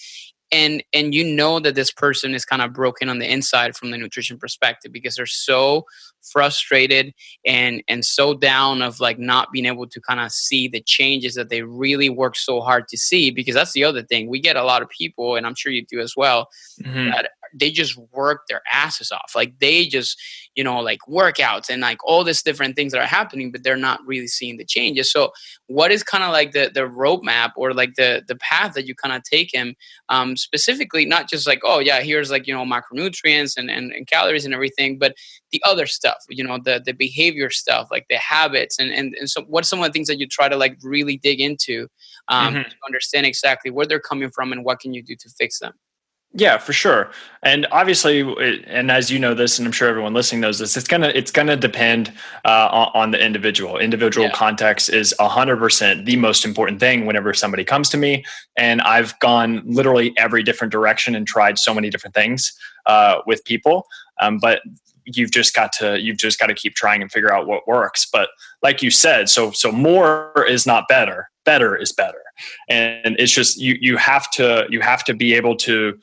And that this person is kind of broken on the inside from the nutrition perspective, because they're so frustrated and so down of like not being able to kind of see the changes that they really work so hard to see. Because that's the other thing. We get a lot of people, and I'm sure you do as well, that they just work their asses off. Like they just, like workouts and like all these different things that are happening, but they're not really seeing the changes. So what is kind of like the roadmap, or like the path that you kind of take him, specifically, not just like, oh yeah, here's like, macronutrients and calories and everything, but the other stuff, the behavior stuff, like the habits, and so what's some of the things that you try to like really dig into, to understand exactly where they're coming from and what can you do to fix them? Yeah, for sure. And obviously, and as you know this, and I'm sure everyone listening knows this, it's gonna depend on the individual. Individual context is 100% the most important thing whenever somebody comes to me. And I've gone literally every different direction and tried so many different things with people. But you've just got to keep trying and figure out what works. But like you said, so more is not better. Better is better. And it's just you have to be able to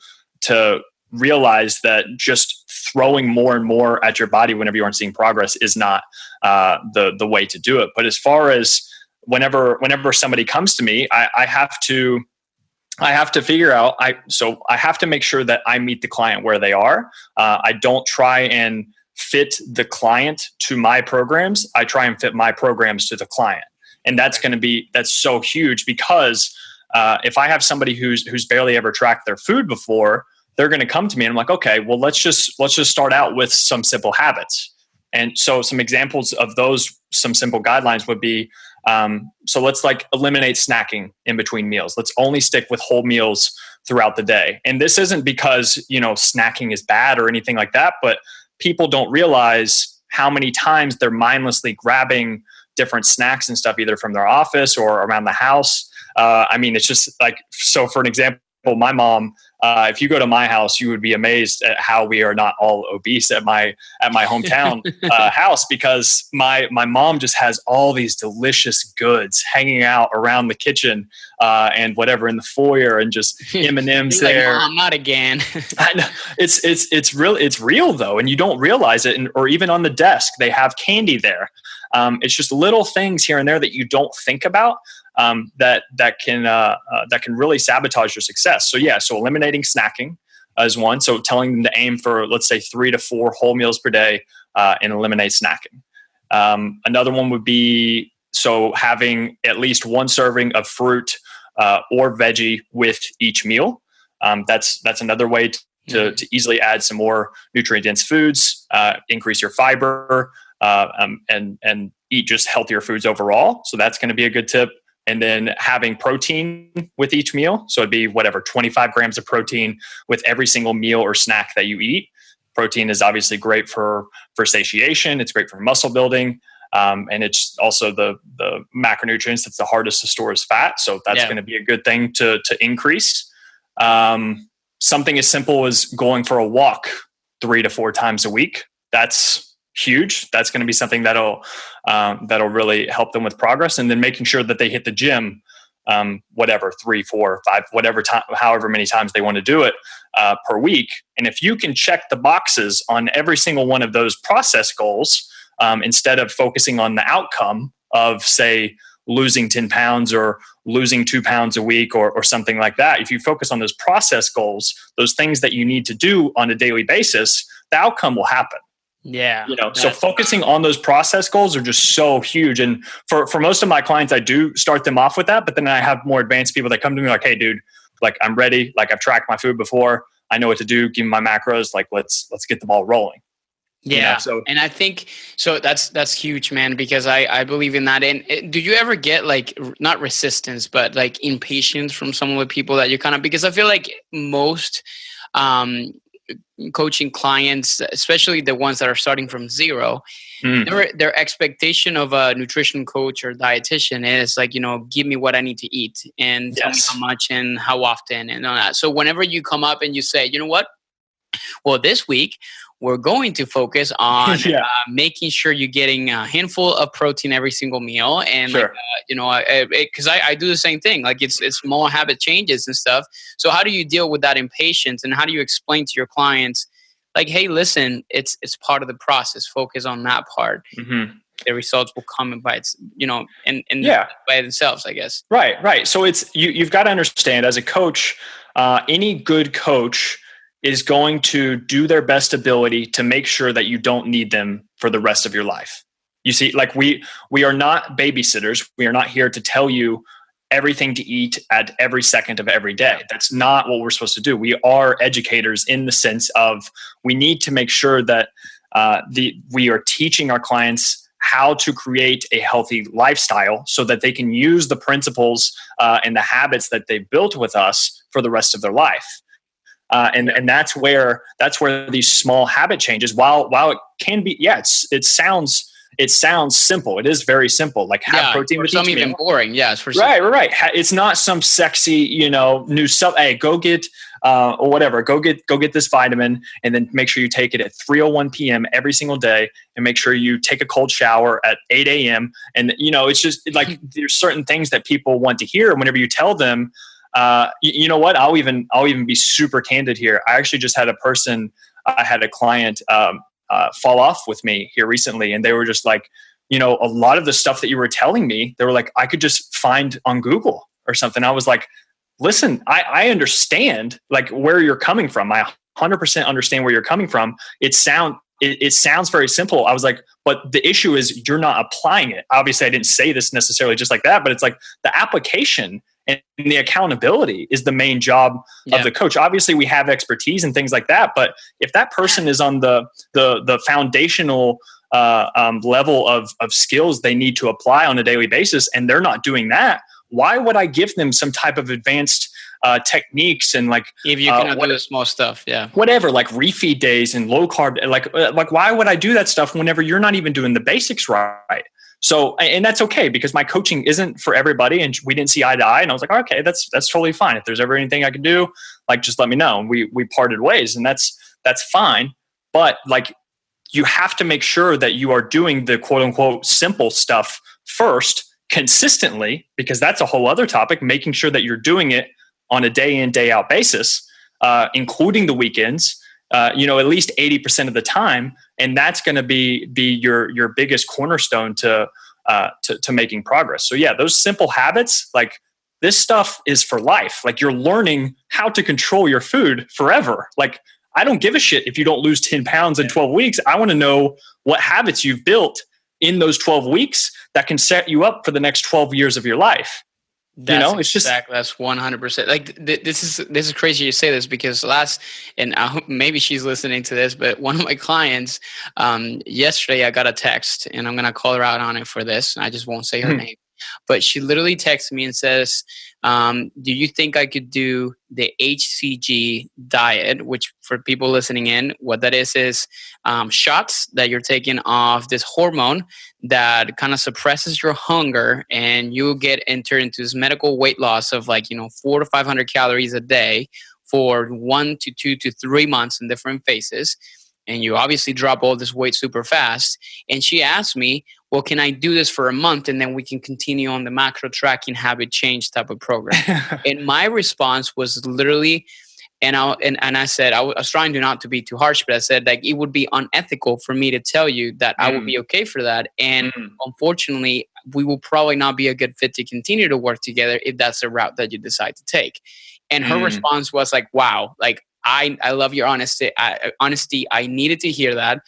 realize that just throwing more and more at your body whenever you aren't seeing progress is not the way to do it. But as far as whenever somebody comes to me, I have to figure out, I have to make sure that I meet the client where they are. I don't try and fit the client to my programs. I try and fit my programs to the client. And that's so huge, because if I have somebody who's barely ever tracked their food before, they're going to come to me and I'm like, okay, well, let's just start out with some simple habits. And so some examples of those, some simple guidelines would be, so let's like eliminate snacking in between meals. Let's only stick with whole meals throughout the day. And this isn't because, snacking is bad or anything like that, but people don't realize how many times they're mindlessly grabbing different snacks and stuff, either from their office or around the house. It's just like, so for an example, my mom, if you go to my house, you would be amazed at how we are not all obese at my hometown house, because my mom just has all these delicious goods hanging out around the kitchen and whatever in the foyer, and just M&Ms there. Like, Mom, not again. I know. It's real though, and you don't realize it. Or even on the desk, they have candy there. It's just little things here and there that you don't think about. That can really sabotage your success. So eliminating snacking is one. So telling them to aim for, let's say, 3 to 4 whole meals per day, and eliminate snacking. Another one would be, so having at least 1 serving of fruit or veggie with each meal. That's another way to easily add some more nutrient-dense foods, increase your fiber, and eat just healthier foods overall. So that's going to be a good tip. And then having protein with each meal. So it'd be 25 grams of protein with every single meal or snack that you eat. Protein is obviously great for satiation. It's great for muscle building. And it's also the macronutrients that's the hardest to store as fat. So that's going to be a good thing to increase. Something as simple as going for a walk 3 to 4 times a week. That's huge. That's going to be something that'll really help them with progress. And then making sure that they hit the gym, 3, 4, 5, whatever time, however many times they want to do it per week. And if you can check the boxes on every single one of those process goals, instead of focusing on the outcome of, say, losing 10 pounds or losing 2 pounds a week or something like that, if you focus on those process goals, those things that you need to do on a daily basis, the outcome will happen. Yeah. So focusing on those process goals are just so huge. And for most of my clients, I do start them off with that, but then I have more advanced people that come to me like, hey dude, like I'm ready. Like I've tracked my food before. I know what to do. Give me my macros. Like let's get the ball rolling. Yeah. And I think, so that's huge, man, because I believe in that. And do you ever get like, not resistance, but like impatience from some of the people that you because I feel like most, coaching clients, especially the ones that are starting from zero, their expectation of a nutrition coach or dietitian is like, give me what I need to eat and tell me how much and how often and all that. So whenever you come up and you say, you know what? Well, this week we're going to focus on making sure you're getting a handful of protein every single meal. And because I do the same thing, like it's small habit changes and stuff. So how do you deal with that impatience, and how do you explain to your clients, like, hey, listen, it's part of the process. Focus on that part. Mm-hmm. The results will come by by themselves, I guess. Right. So it's you've got to understand, as a coach, any good coach is going to do their best ability to make sure that you don't need them for the rest of your life. You see, like we are not babysitters. We are not here to tell you everything to eat at every second of every day. That's not what we're supposed to do. We are educators in the sense of we need to make sure that we are teaching our clients how to create a healthy lifestyle so that they can use the principles and the habits that they've built with us for the rest of their life. And that's where these small habit changes, while it can be, it sounds simple. It is very simple. Like have protein with each meal. Some even boring. Yes, for right. It's not some sexy, new stuff. Hey, go get or whatever. Go get this vitamin, and then make sure you take it at 3:01 p.m. every single day, and make sure you take a cold shower at 8 a.m. And it's just like there's certain things that people want to hear. Whenever you tell them. You know what? I'll even be super candid here. I actually just had I had a client fall off with me here recently, and they were just like, a lot of the stuff that you were telling me, they were like, I could just find on Google or something. I was like, listen, I understand like where you're coming from. I 100% understand where you're coming from. It sounds very simple. I was like, but the issue is you're not applying it. Obviously, I didn't say this necessarily just like that, but it's like the application and the accountability is the main job of the coach. Obviously, we have expertise and things like that, but if that person is on the foundational level of skills they need to apply on a daily basis, and they're not doing that, why would I give them some type of advanced techniques and like if you cannot do the small stuff, whatever, like refeed days and low carb, like why would I do that stuff whenever you're not even doing the basics right? So, and that's okay because my coaching isn't for everybody, and we didn't see eye to eye. And I was like, okay, that's totally fine. If there's ever anything I can do, like just let me know. And we parted ways, and that's fine. But like, you have to make sure that you are doing the quote unquote simple stuff first consistently, because that's a whole other topic. Making sure that you're doing it on a day in, day out basis, including the weekends. At least 80% of the time, and that's going to be your biggest cornerstone to making progress. So those simple habits, like this stuff is for life. Like you're learning how to control your food forever. Like I don't give a shit if you don't lose 10 pounds in 12 weeks. I want to know what habits you've built in those 12 weeks that can set you up for the next 12 years of your life. It's just that's 100%. Like this is crazy you say this because and maybe she's listening to this, but one of my clients, yesterday I got a text, and I'm gonna call her out on it for this. I just won't say her name. But she literally texts me and says, do you think I could do the HCG diet? Which, for people listening in, what that is shots that you're taking of this hormone that kind of suppresses your hunger, and you get entered into this medical weight loss of 400 to 500 calories a day for 1 to 2 to 3 months in different phases. And you obviously drop all this weight super fast. And she asked me, well, can I do this for a month and then we can continue on the macro tracking habit change type of program? And my response was literally, and I said, I was trying to not to be too harsh, but I said, it would be unethical for me to tell you that I would be okay for that. And unfortunately, we will probably not be a good fit to continue to work together if that's the route that you decide to take. And her response was wow, I love your honesty. I needed to hear that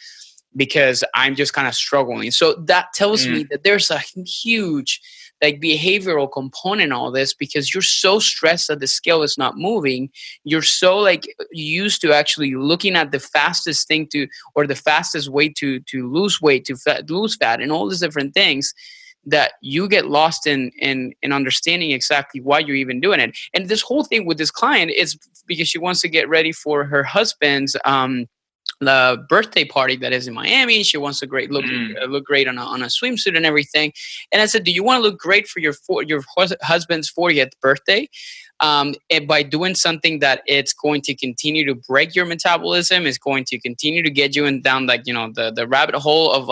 because I'm just kind of struggling. So that tells me that there's a huge behavioral component in all this, because you're so stressed that the scale is not moving. You're so used to actually looking at the fastest thing or the fastest way to lose weight, to lose fat, and all these different things, that you get lost in understanding exactly why you're even doing it. And this whole thing with this client is because she wants to get ready for her husband's the birthday party that is in Miami. She wants to look great on a swimsuit and everything. And I said, do you want to look great for your husband's 40th birthday? And by doing something that it's going to continue to break your metabolism, is going to continue to get you down the rabbit hole of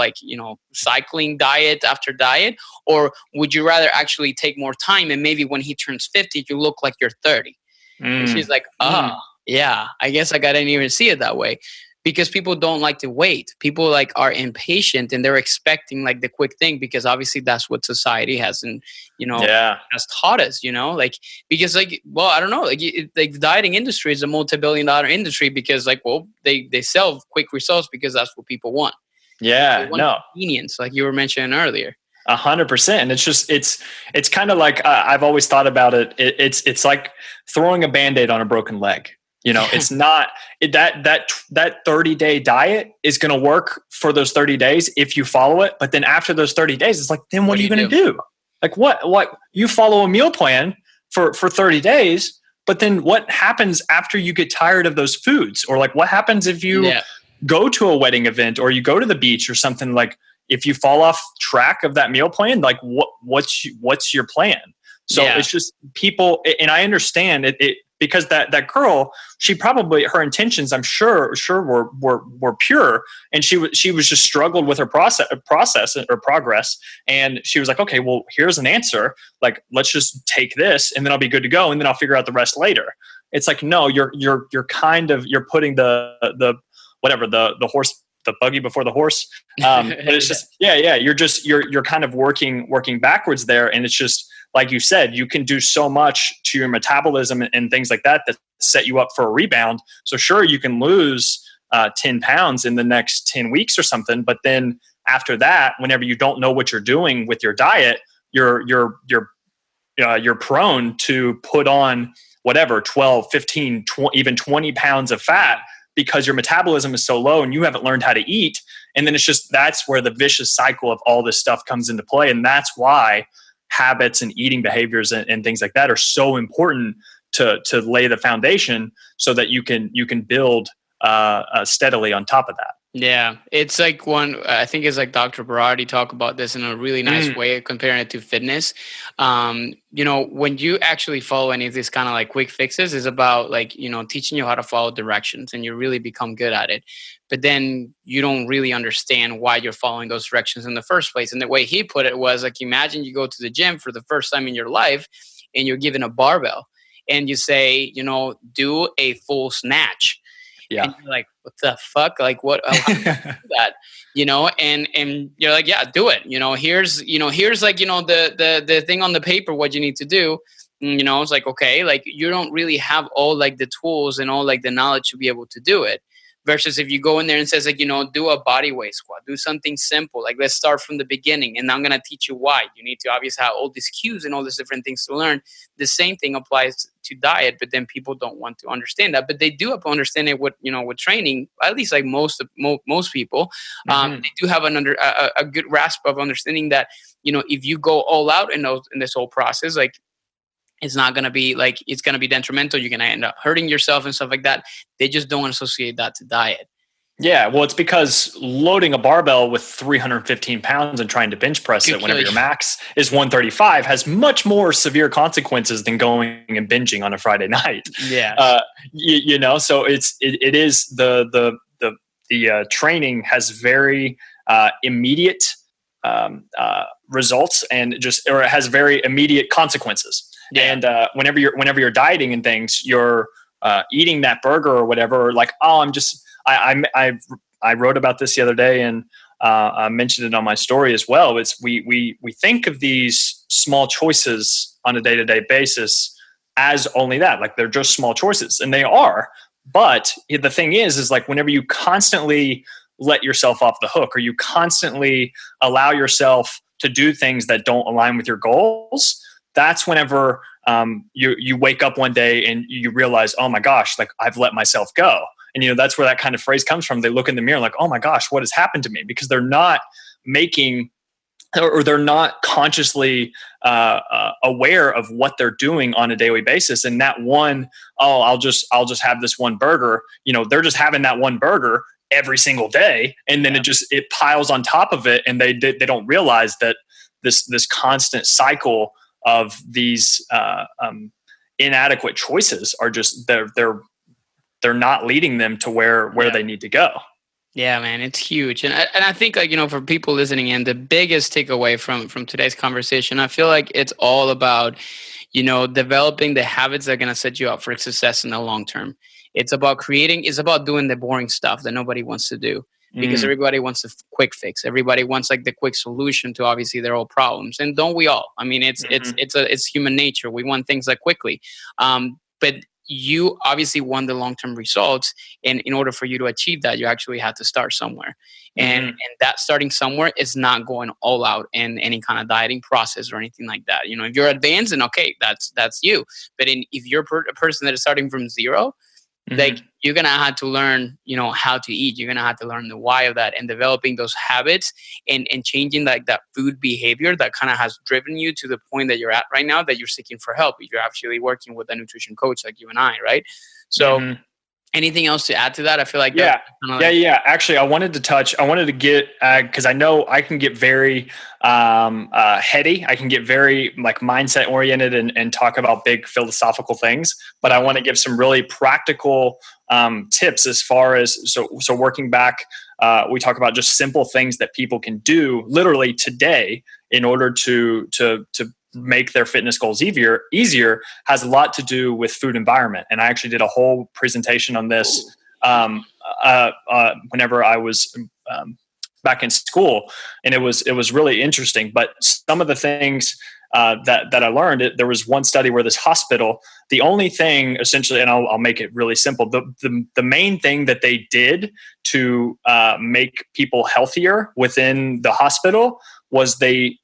cycling diet after diet? Or would you rather actually take more time and maybe when he turns 50, you look like you're 30? And she's like, yeah, I guess I didn't even see it that way. Because people don't like to wait. People are impatient and they're expecting the quick thing, because obviously that's what society has has taught us, because I don't know, the dieting industry is a multi-billion-dollar industry because they sell quick results because that's what people want. Yeah, convenience, like you were mentioning earlier. 100%. And it's kind of I've always thought about it. It's like throwing a Band-Aid on a broken leg. It's not that 30-day diet is going to work for those 30 days if you follow it. But then after those 30 days, it's then what are you going to do? What you follow a meal plan for 30 days, but then what happens after you get tired of those foods? Or what happens if you go to a wedding event or you go to the beach or something? If you fall off track of that meal plan, what's your plan? So it's just people, and I understand it because that girl, she probably, her intentions, I'm sure were pure, and she was just struggled with her process or progress, and she was like, okay, well, here's an answer. Let's just take this, and then I'll be good to go, and then I'll figure out the rest later. It's no, you're putting the horse, the buggy before the horse. But it's just you're kind of working backwards there, and it's just. Like you said, you can do so much to your metabolism and things like that set you up for a rebound. So sure, you can lose 10 pounds in the next 10 weeks or something. But then after that, whenever you don't know what you're doing with your diet, you're prone to put on 12, 15, 20, even 20 pounds of fat because your metabolism is so low and you haven't learned how to eat. And then that's where the vicious cycle of all this stuff comes into play. And that's why habits and eating behaviors and things like that are so important to lay the foundation so that you can build steadily on top of that. Yeah, it's I think it's Dr. Berardi talk about this in a really nice way, comparing it to fitness. When you actually follow any of these kind of quick fixes, is about teaching you how to follow directions, and you really become good at it. But then you don't really understand why you're following those directions in the first place. And the way he put it was imagine you go to the gym for the first time in your life and you're given a barbell and you say, do a full snatch. Yeah. And you're like, what the fuck? What? How do you do that? And you're like, yeah, do it. Here's the thing on the paper, what you need to do. It's okay. You don't really have all the tools and all the knowledge to be able to do it. versus if you go in there and says like, do a body weight squat, do something simple. Like, let's start from the beginning. And I'm going to teach you why. You need to obviously have all these cues and all these different things to learn. The same thing applies to diet, but then people don't want to understand that, but they do have to understand it with training, at least like most people. They do have a good grasp of understanding that, if you go all out in this whole process, like, it's not going to be like, it's going to be detrimental. You're going to end up hurting yourself and stuff like that. They just don't associate that to diet. Yeah, well, it's because loading a barbell with 315 pounds and trying to bench press it whenever your max is 135 has much more severe consequences than going and binging on a Friday night. Yeah, so it is the training has very immediate results and or it has very immediate consequences. Yeah. And whenever you're dieting and things, you're eating that burger or whatever, or like, oh, I wrote about this the other day and I mentioned it on my story as well. It's we think of these small choices on a day-to-day basis as only that, like they're just small choices, and they are. But the thing is like whenever you constantly let yourself off the hook, or you constantly allow yourself to do things that don't align with your goals, that's whenever you wake up one day and you realize, oh my gosh, like I've let myself go. And, that's where that kind of phrase comes from. They look in the mirror like, oh my gosh, what has happened to me? Because they're not making, or they're not consciously aware of what they're doing on a daily basis. And that one, oh, I'll just have this one burger. They're just having that one burger every single day. And then it piles on top of it. And they don't realize that this constant cycle of these inadequate choices are just they're not leading them to where they need to go. Yeah, man, it's huge. And I think like, for people listening in, the biggest takeaway from today's conversation, I feel like it's all about, developing the habits that are going to set you up for success in the long term. It's about doing the boring stuff that nobody wants to do. Because everybody wants a quick fix. Everybody wants like the quick solution to obviously their own problems. And don't we all? I mean, it's human nature. We want things like quickly. But you obviously want the long-term results. And in order for you to achieve that, you actually have to start somewhere. And that starting somewhere is not going all out in any kind of dieting process or anything like that. If you're advanced, and okay, that's you. But if you're a person that is starting from zero, like you're going to have to learn, how to eat. You're going to have to learn the why of that, and developing those habits and changing like that food behavior that kind of has driven you to the point that you're at right now, that you're seeking for help. You're actually working with a nutrition coach like you and I, right? So anything else to add to that? I feel like Actually, I wanted to get because I know I can get very heady. I can get very like mindset oriented and talk about big philosophical things. But I want to give some really practical tips as far as so working back. We talk about just simple things that people can do literally today in order to make their fitness goals easier has a lot to do with food environment. And I actually did a whole presentation on this whenever I was back in school, and it was really interesting. But some of the things that I learned, there was one study where this hospital, the only thing essentially, and I'll make it really simple, the main thing that they did to make people healthier within the hospital was they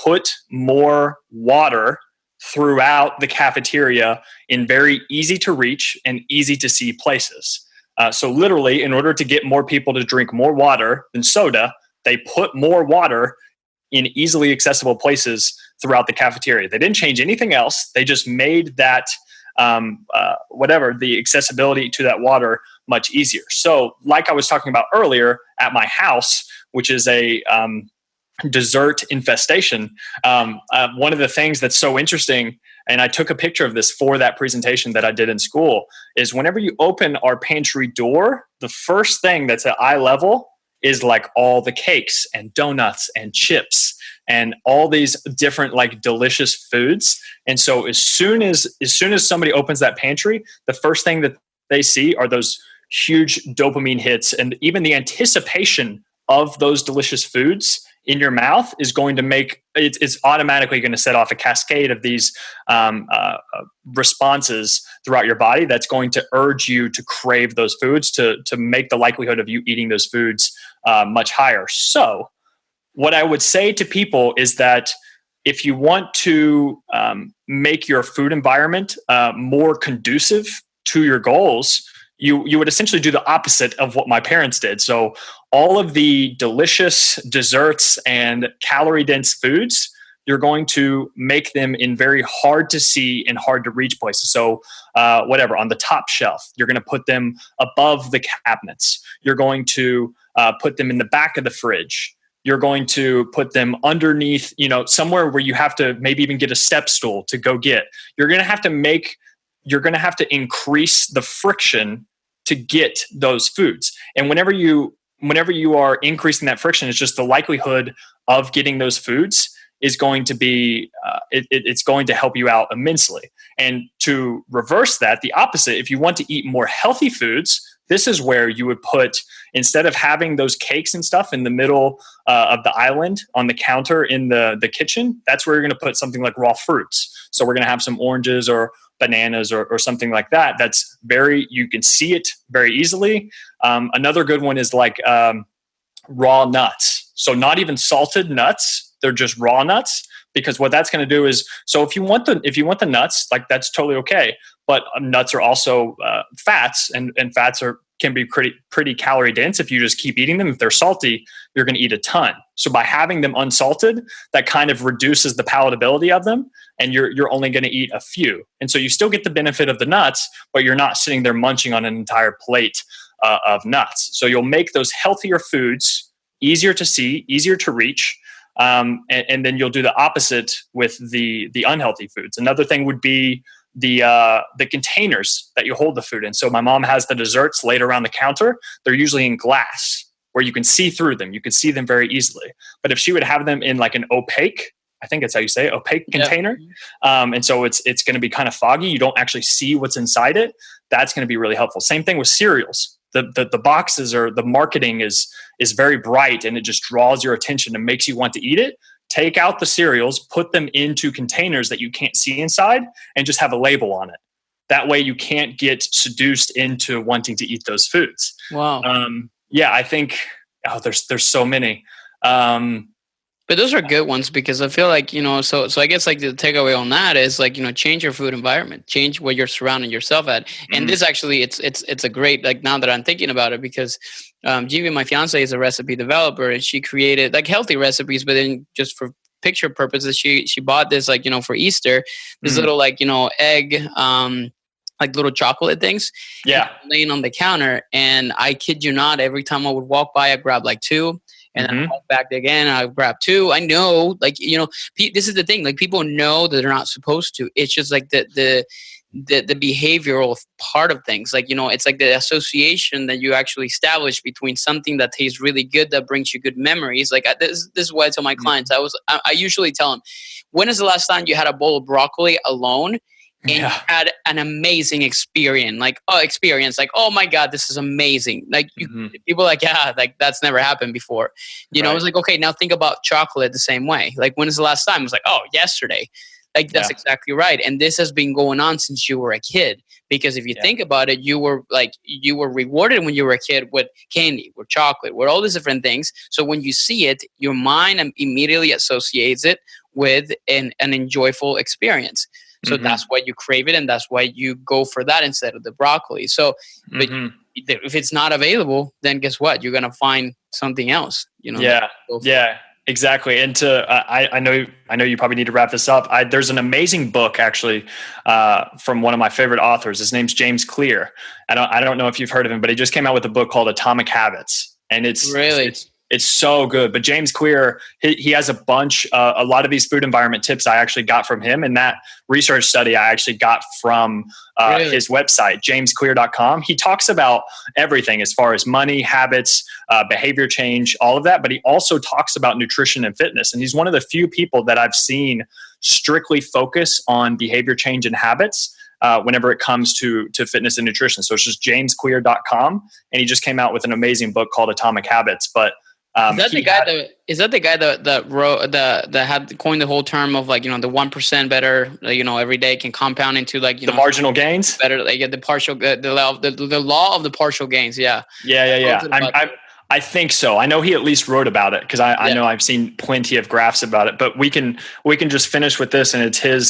put more water throughout the cafeteria in very easy to reach and easy to see places. So literally, in order to get more people to drink more water than soda, they put more water in easily accessible places throughout the cafeteria. They didn't change anything else. They just made that the accessibility to that water much easier. So like I was talking about earlier, at my house, which is a dessert infestation, one of the things that's so interesting, and I took a picture of this for that presentation that I did in school, is whenever you open our pantry door, the first thing that's at eye level is like all the cakes and donuts and chips and all these different like delicious foods. And so as soon as somebody opens that pantry, the first thing that they see are those huge dopamine hits, and even the anticipation of those delicious foods in your mouth is going to make it's automatically going to set off a cascade of these responses throughout your body that's going to urge you to crave those foods, to make the likelihood of you eating those foods much higher. So what I would say to people is that if you want to make your food environment more conducive to your goals, you would essentially do the opposite of what my parents did. So all of the delicious desserts and calorie-dense foods, you're going to make them in very hard to see and hard to reach places. So whatever, on the top shelf, you're going to put them above the cabinets. You're going to put them in the back of the fridge. You're going to put them underneath, somewhere where you have to maybe even get a step stool to go get. You're going to have to increase the friction to get those foods. And whenever you are increasing that friction, it's just the likelihood of getting those foods is going to be, it's going to help you out immensely. And to reverse that, the opposite, if you want to eat more healthy foods, this is where you would put, instead of having those cakes and stuff in the middle of the island on the counter in the kitchen, that's where you're going to put something like raw fruits. So we're going to have some oranges or bananas or something like that. That's you can see it very easily. Another good one is like raw nuts. So not even salted nuts, they're just raw nuts, because what that's going to do is, so if you want the nuts, like that's totally okay. But nuts are also fats, and fats can be pretty calorie dense if you just keep eating them. If they're salty, you're going to eat a ton. So by having them unsalted, that kind of reduces the palatability of them, and you're only going to eat a few. And so you still get the benefit of the nuts, but you're not sitting there munching on an entire plate of nuts. So you'll make those healthier foods easier to see, easier to reach, and then you'll do the opposite with the unhealthy foods. Another thing would be the containers that you hold the food in. So my mom has the desserts laid around the counter. They're usually in glass where you can see through them. You can see them very easily. But if she would have them in like an opaque, I think that's how you say it, opaque container. And so it's going to be kind of foggy. You don't actually see what's inside it. That's going to be really helpful. Same thing with cereals. The boxes or the marketing is very bright, and it just draws your attention and makes you want to eat it. Take out the cereals, put them into containers that you can't see inside, and just have a label on it. That way you can't get seduced into wanting to eat those foods. Wow. I think, there's so many. But those are good ones, because I feel like, so I guess like the takeaway on that is like, change your food environment, change what you're surrounding yourself at. And this actually, it's a great, like now that I'm thinking about it, because Jeevee, my fiance, is a recipe developer, and she created like healthy recipes, but then just for picture purposes, she bought this, like, for Easter, this little like, egg, like little chocolate things, laying on the counter. And I kid you not, every time I would walk by, I grabbed like two. And then I walk back again, I grab two. I know, like, this is the thing. Like, people know that they're not supposed to. It's just like the behavioral part of things. Like, it's like the association that you actually establish between something that tastes really good, that brings you good memories. Like, this is what I tell my clients. I usually tell them, when is the last time you had a bowl of broccoli alone and you had an amazing experience? Like, oh my God, this is amazing. Like, people are like, like that's never happened before. I was like, okay, now think about chocolate the same way. Like, when is the last time? It was like, oh, yesterday. Like, that's exactly right. And this has been going on since you were a kid. Because if you think about it, you were rewarded when you were a kid with candy, with chocolate, with all these different things. So when you see it, your mind immediately associates it with an enjoyable experience. So that's why you crave it, and that's why you go for that instead of the broccoli. So, but if it's not available, then guess what? You're gonna find something else. Exactly. And I know you probably need to wrap this up. There's an amazing book actually from one of my favorite authors. His name's James Clear. I don't know if you've heard of him, but he just came out with a book called Atomic Habits, and it's so good. But James Clear, he has a lot of these food environment tips I actually got from him. And that research study I actually got from his website, jamesclear.com. He talks about everything as far as money, habits, behavior change, all of that. But he also talks about nutrition and fitness. And he's one of the few people that I've seen strictly focus on behavior change and habits whenever it comes to fitness and nutrition. So it's just jamesclear.com. And he just came out with an amazing book called Atomic Habits. But Is that the guy that wrote that had coined the whole term of like, the 1% better, every day can compound into like, the marginal gains better, like the partial, the law of the partial gains. Yeah. I think so. I know he at least wrote about it because I know I've seen plenty of graphs about it. But we can just finish with this, and it's his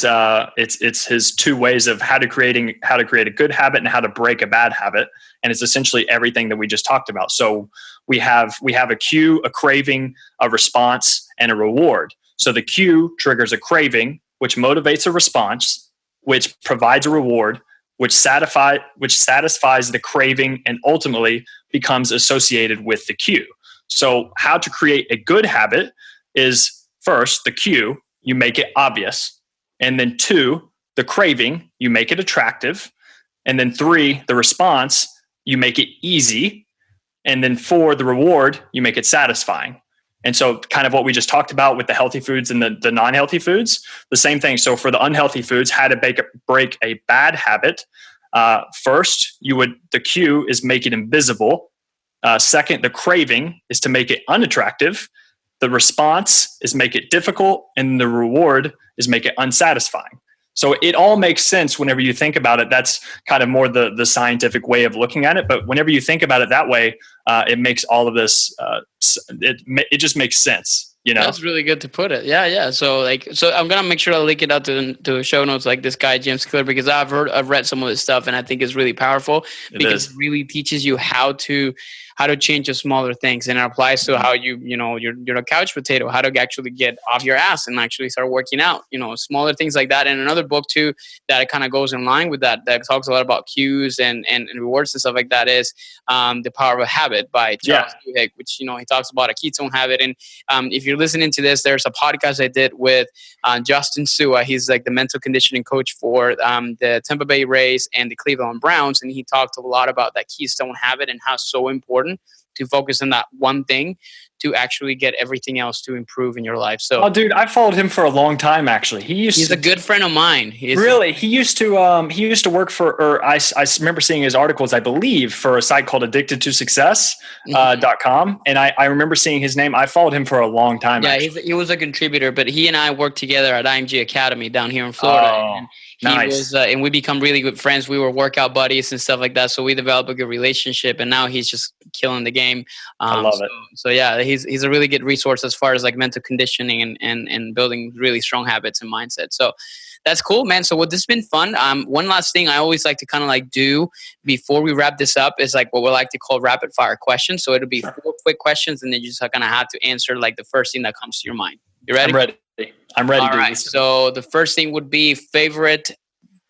two ways of how to create a good habit and how to break a bad habit, and it's essentially everything that we just talked about. So we have a cue, a craving, a response, and a reward. So the cue triggers a craving, which motivates a response, which provides a reward, which satisfies the craving and ultimately becomes associated with the cue. So how to create a good habit is, first, the cue, you make it obvious. And then 2, the craving, you make it attractive. And then 3, the response, you make it easy. And then 4, the reward, you make it satisfying. And so kind of what we just talked about with the healthy foods and the non-healthy foods, the same thing. So for the unhealthy foods, how to break a bad habit. First, the cue is make it invisible. Second, the craving is to make it unattractive. The response is make it difficult. And the reward is make it unsatisfying. So it all makes sense whenever you think about it. That's kind of more the scientific way of looking at it. But whenever you think about it that way, it makes all of this, it just makes sense. That's really good to put it. Yeah. So I'm gonna make sure I link it out to show notes, like this guy James McCleod, because I've read some of his stuff, and I think it's really powerful because it really teaches you how to change the smaller things, and it applies to how you're a couch potato, how to actually get off your ass and actually start working out. Smaller things like that. And another book too that kind of goes in line with that talks a lot about cues and rewards and stuff like that is The Power of a Habit by Charles Duhigg, which he talks about a ketone habit. And if you're listening to this, there's a podcast I did with Justin Sua. He's like the mental conditioning coach for the Tampa Bay Rays and the Cleveland Browns, and he talked a lot about that keystone habit and how it's so important to focus on that one thing to actually get everything else to improve in your life. So, dude, I followed him for a long time. Actually, he's a good friend of mine. He used to work for, or I remember seeing his articles, I believe, for a site called addictedtosuccess.com. And I remember seeing his name. I followed him for a long time. Yeah, he was a contributor, but he and I worked together at IMG Academy down here in Florida. And nice. And we become really good friends. We were workout buddies and stuff like that. So we developed a good relationship, and now he's just killing the game. I love it. So yeah, he's a really good resource as far as like mental conditioning and building really strong habits and mindset. So that's cool, man. So this has been fun. One last thing I always like to kind of like do before we wrap this up is like what we like to call rapid fire questions. So it'll be 4 quick questions, and then you just kind of have to answer like the first thing that comes to your mind. You ready? I'm ready. All right. So the first thing would be favorite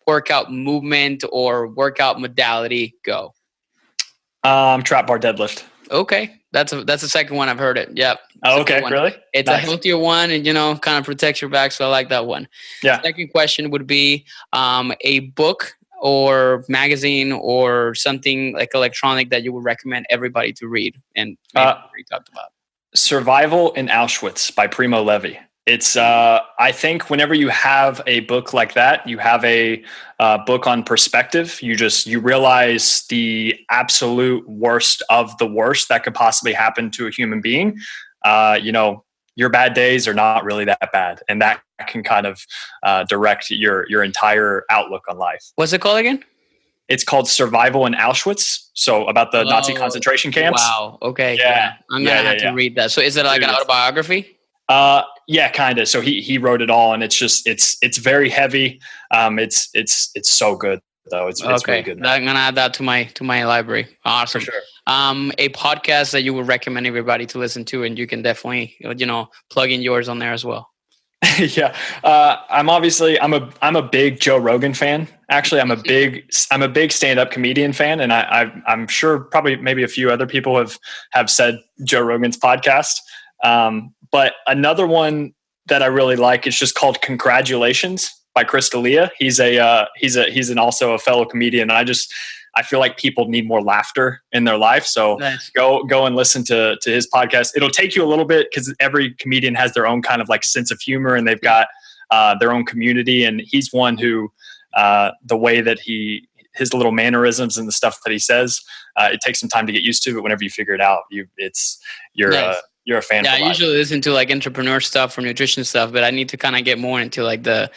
workout movement or workout modality. Go. Trap bar deadlift. Okay. That's the second one. I've heard it. Yep. Oh, okay. Really? It's nice. A healthier one, and kind of protects your back. So I like that one. Yeah. Second question would be a book or magazine or something like electronic that you would recommend everybody to read, and maybe we talked about. Survival in Auschwitz by Primo Levi. It's, I think whenever you have a book like that, you have a book on perspective. You realize the absolute worst of the worst that could possibly happen to a human being. Your bad days are not really that bad. And that can kind of direct your entire outlook on life. What's it called again? It's called Survival in Auschwitz. So about the Nazi concentration camps. Wow. Okay. Yeah. I'm going to have to read that. So is it like an autobiography? Yeah, kind of. So he wrote it all, and it's just, it's very heavy. It's so good though. It's really good. I'm going to add that to my library. Awesome. For sure. A podcast that you would recommend everybody to listen to, and you can definitely, plug in yours on there as well. Yeah. I'm a big Joe Rogan fan. Actually, I'm a big stand-up comedian fan. And I'm sure probably maybe a few other people have said Joe Rogan's podcast. But another one that I really like is just called Congratulations by Chris D'Elia. He's also a fellow comedian. I feel like people need more laughter in their life. So nice. Go and listen to his podcast. It'll take you a little bit because every comedian has their own kind of like sense of humor, and they've got their own community. And he's one who the way that his little mannerisms and the stuff that he says, it takes some time to get used to, but whenever you figure it out, you're a fan. Yeah, for I life. usually listen to like entrepreneur stuff or nutrition stuff, but I need to kind of get more into like the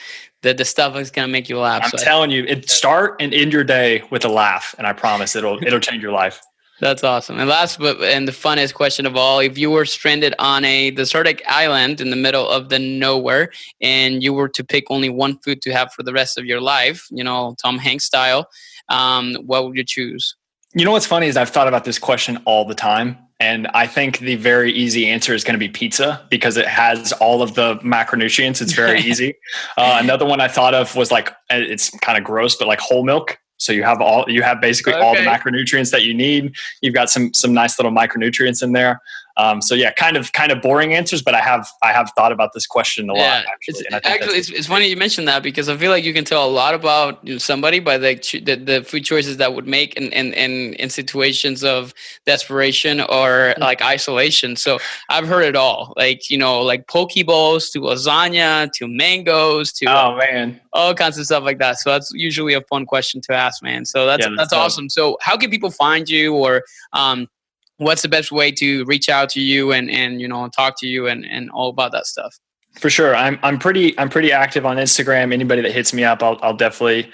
stuff that's gonna make you laugh. I'm telling you, start and end your day with a laugh, and I promise it'll change your life. That's awesome. And and the funnest question of all, if you were stranded on a desertic island in the middle of the nowhere and you were to pick only one food to have for the rest of your life, Tom Hanks style, what would you choose? You know what's funny is I've thought about this question all the time. And I think the very easy answer is going to be pizza because it has all of the macronutrients. It's very easy. Another one I thought of was like, it's kind of gross, but like whole milk. So you have basically all the macronutrients that you need. You've got some nice little micronutrients in there. So yeah, kind of boring answers, but I have thought about this question a lot. Actually, it's funny you mentioned that because I feel like you can tell a lot about somebody by the food choices that would make in situations of desperation or like isolation. So I've heard it all, like like poke bowls to lasagna to mangoes to all kinds of stuff like that. So that's usually a fun question to ask, man. So that's awesome. So how can people find you, or what's the best way to reach out to you and talk to you and all about that stuff? For sure. I'm pretty active on Instagram. Anybody that hits me up, I'll definitely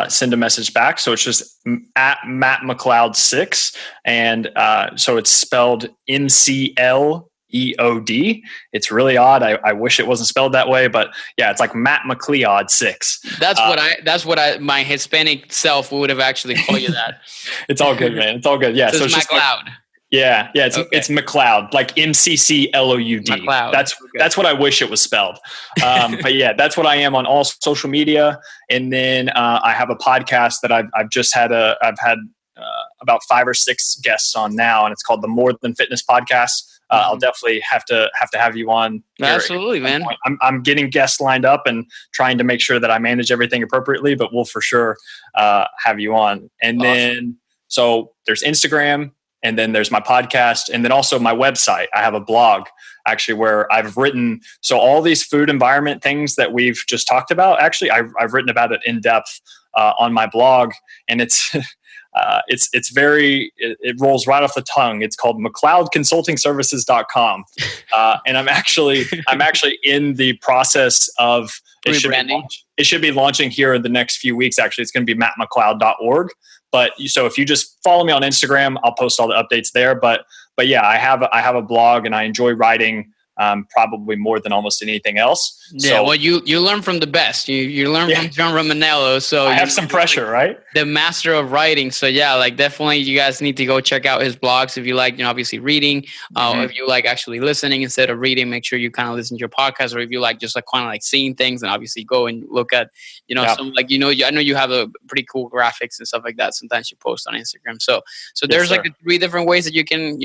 send a message back. So it's just at Matt Mcleod 6. And so it's spelled McLeod. It's really odd. I wish it wasn't spelled that way, but yeah, it's like Matt Mcleod 6. That's what my Hispanic self would have actually called you that. It's all good, man. It's all good. Yeah. So it's just McLeod. Yeah. It's McCleod, like McCleod. McCleod. That's what I wish it was spelled. But yeah, that's what I am on all social media. And then I have a podcast that I've had about 5 or 6 guests on now, and it's called the More Than Fitness Podcast. I'll definitely have to have you on. Absolutely, man. I'm getting guests lined up and trying to make sure that I manage everything appropriately, but we'll for sure have you on. And then so there's Instagram. And then there's my podcast, and then also my website. I have a blog actually where I've written. So all these food environment things that we've just talked about, actually, I've written about it in depth on my blog, and it rolls right off the tongue. It's called McCleodConsultingServices.com, and I'm actually in the process of rebranding. It should be launching here in the next few weeks. Actually, it's going to be mattmcleod.org. But so if you just follow me on Instagram, I'll post all the updates there. But yeah, I have a blog, and I enjoy writing probably more than almost anything else. Yeah, so, well, you learn from the best. You learn from John Romanello. So I have some pressure, right? The master of writing. So yeah, like definitely you guys need to go check out his blogs if you like, obviously reading. Or if you like actually listening instead of reading, make sure you kind of listen to your podcast. Or if you like just like kind of like seeing things, and obviously go and look at some like I know you have a pretty cool graphics and stuff like that. Sometimes you post on Instagram. So there's like 3 different ways that you can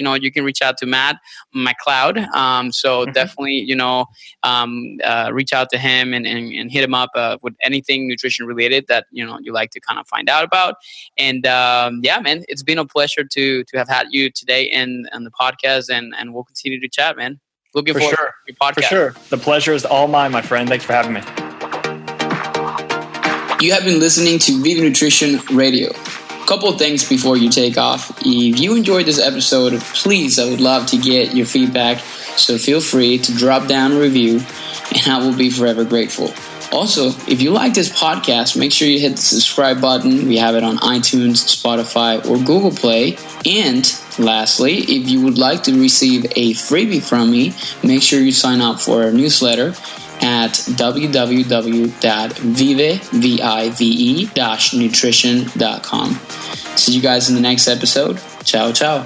reach out to Matt Mcleod. So definitely reach out to him and hit him up with anything nutrition related that you like to kind of find out about. And yeah, man, it's been a pleasure to have had you today in the podcast, and we'll continue to chat, man. Looking forward to your podcast. For sure. The pleasure is all mine, my friend. Thanks for having me. You have been listening to Viva Nutrition Radio. Couple of things before you take off. If you enjoyed this episode, please, I would love to get your feedback. So feel free to drop down a review, and I will be forever grateful. Also, if you like this podcast, make sure you hit the subscribe button. We have it on iTunes, Spotify, or Google Play. And lastly, if you would like to receive a freebie from me, make sure you sign up for our newsletter at www.vive-nutrition.com. See you guys in the next episode. Ciao, ciao.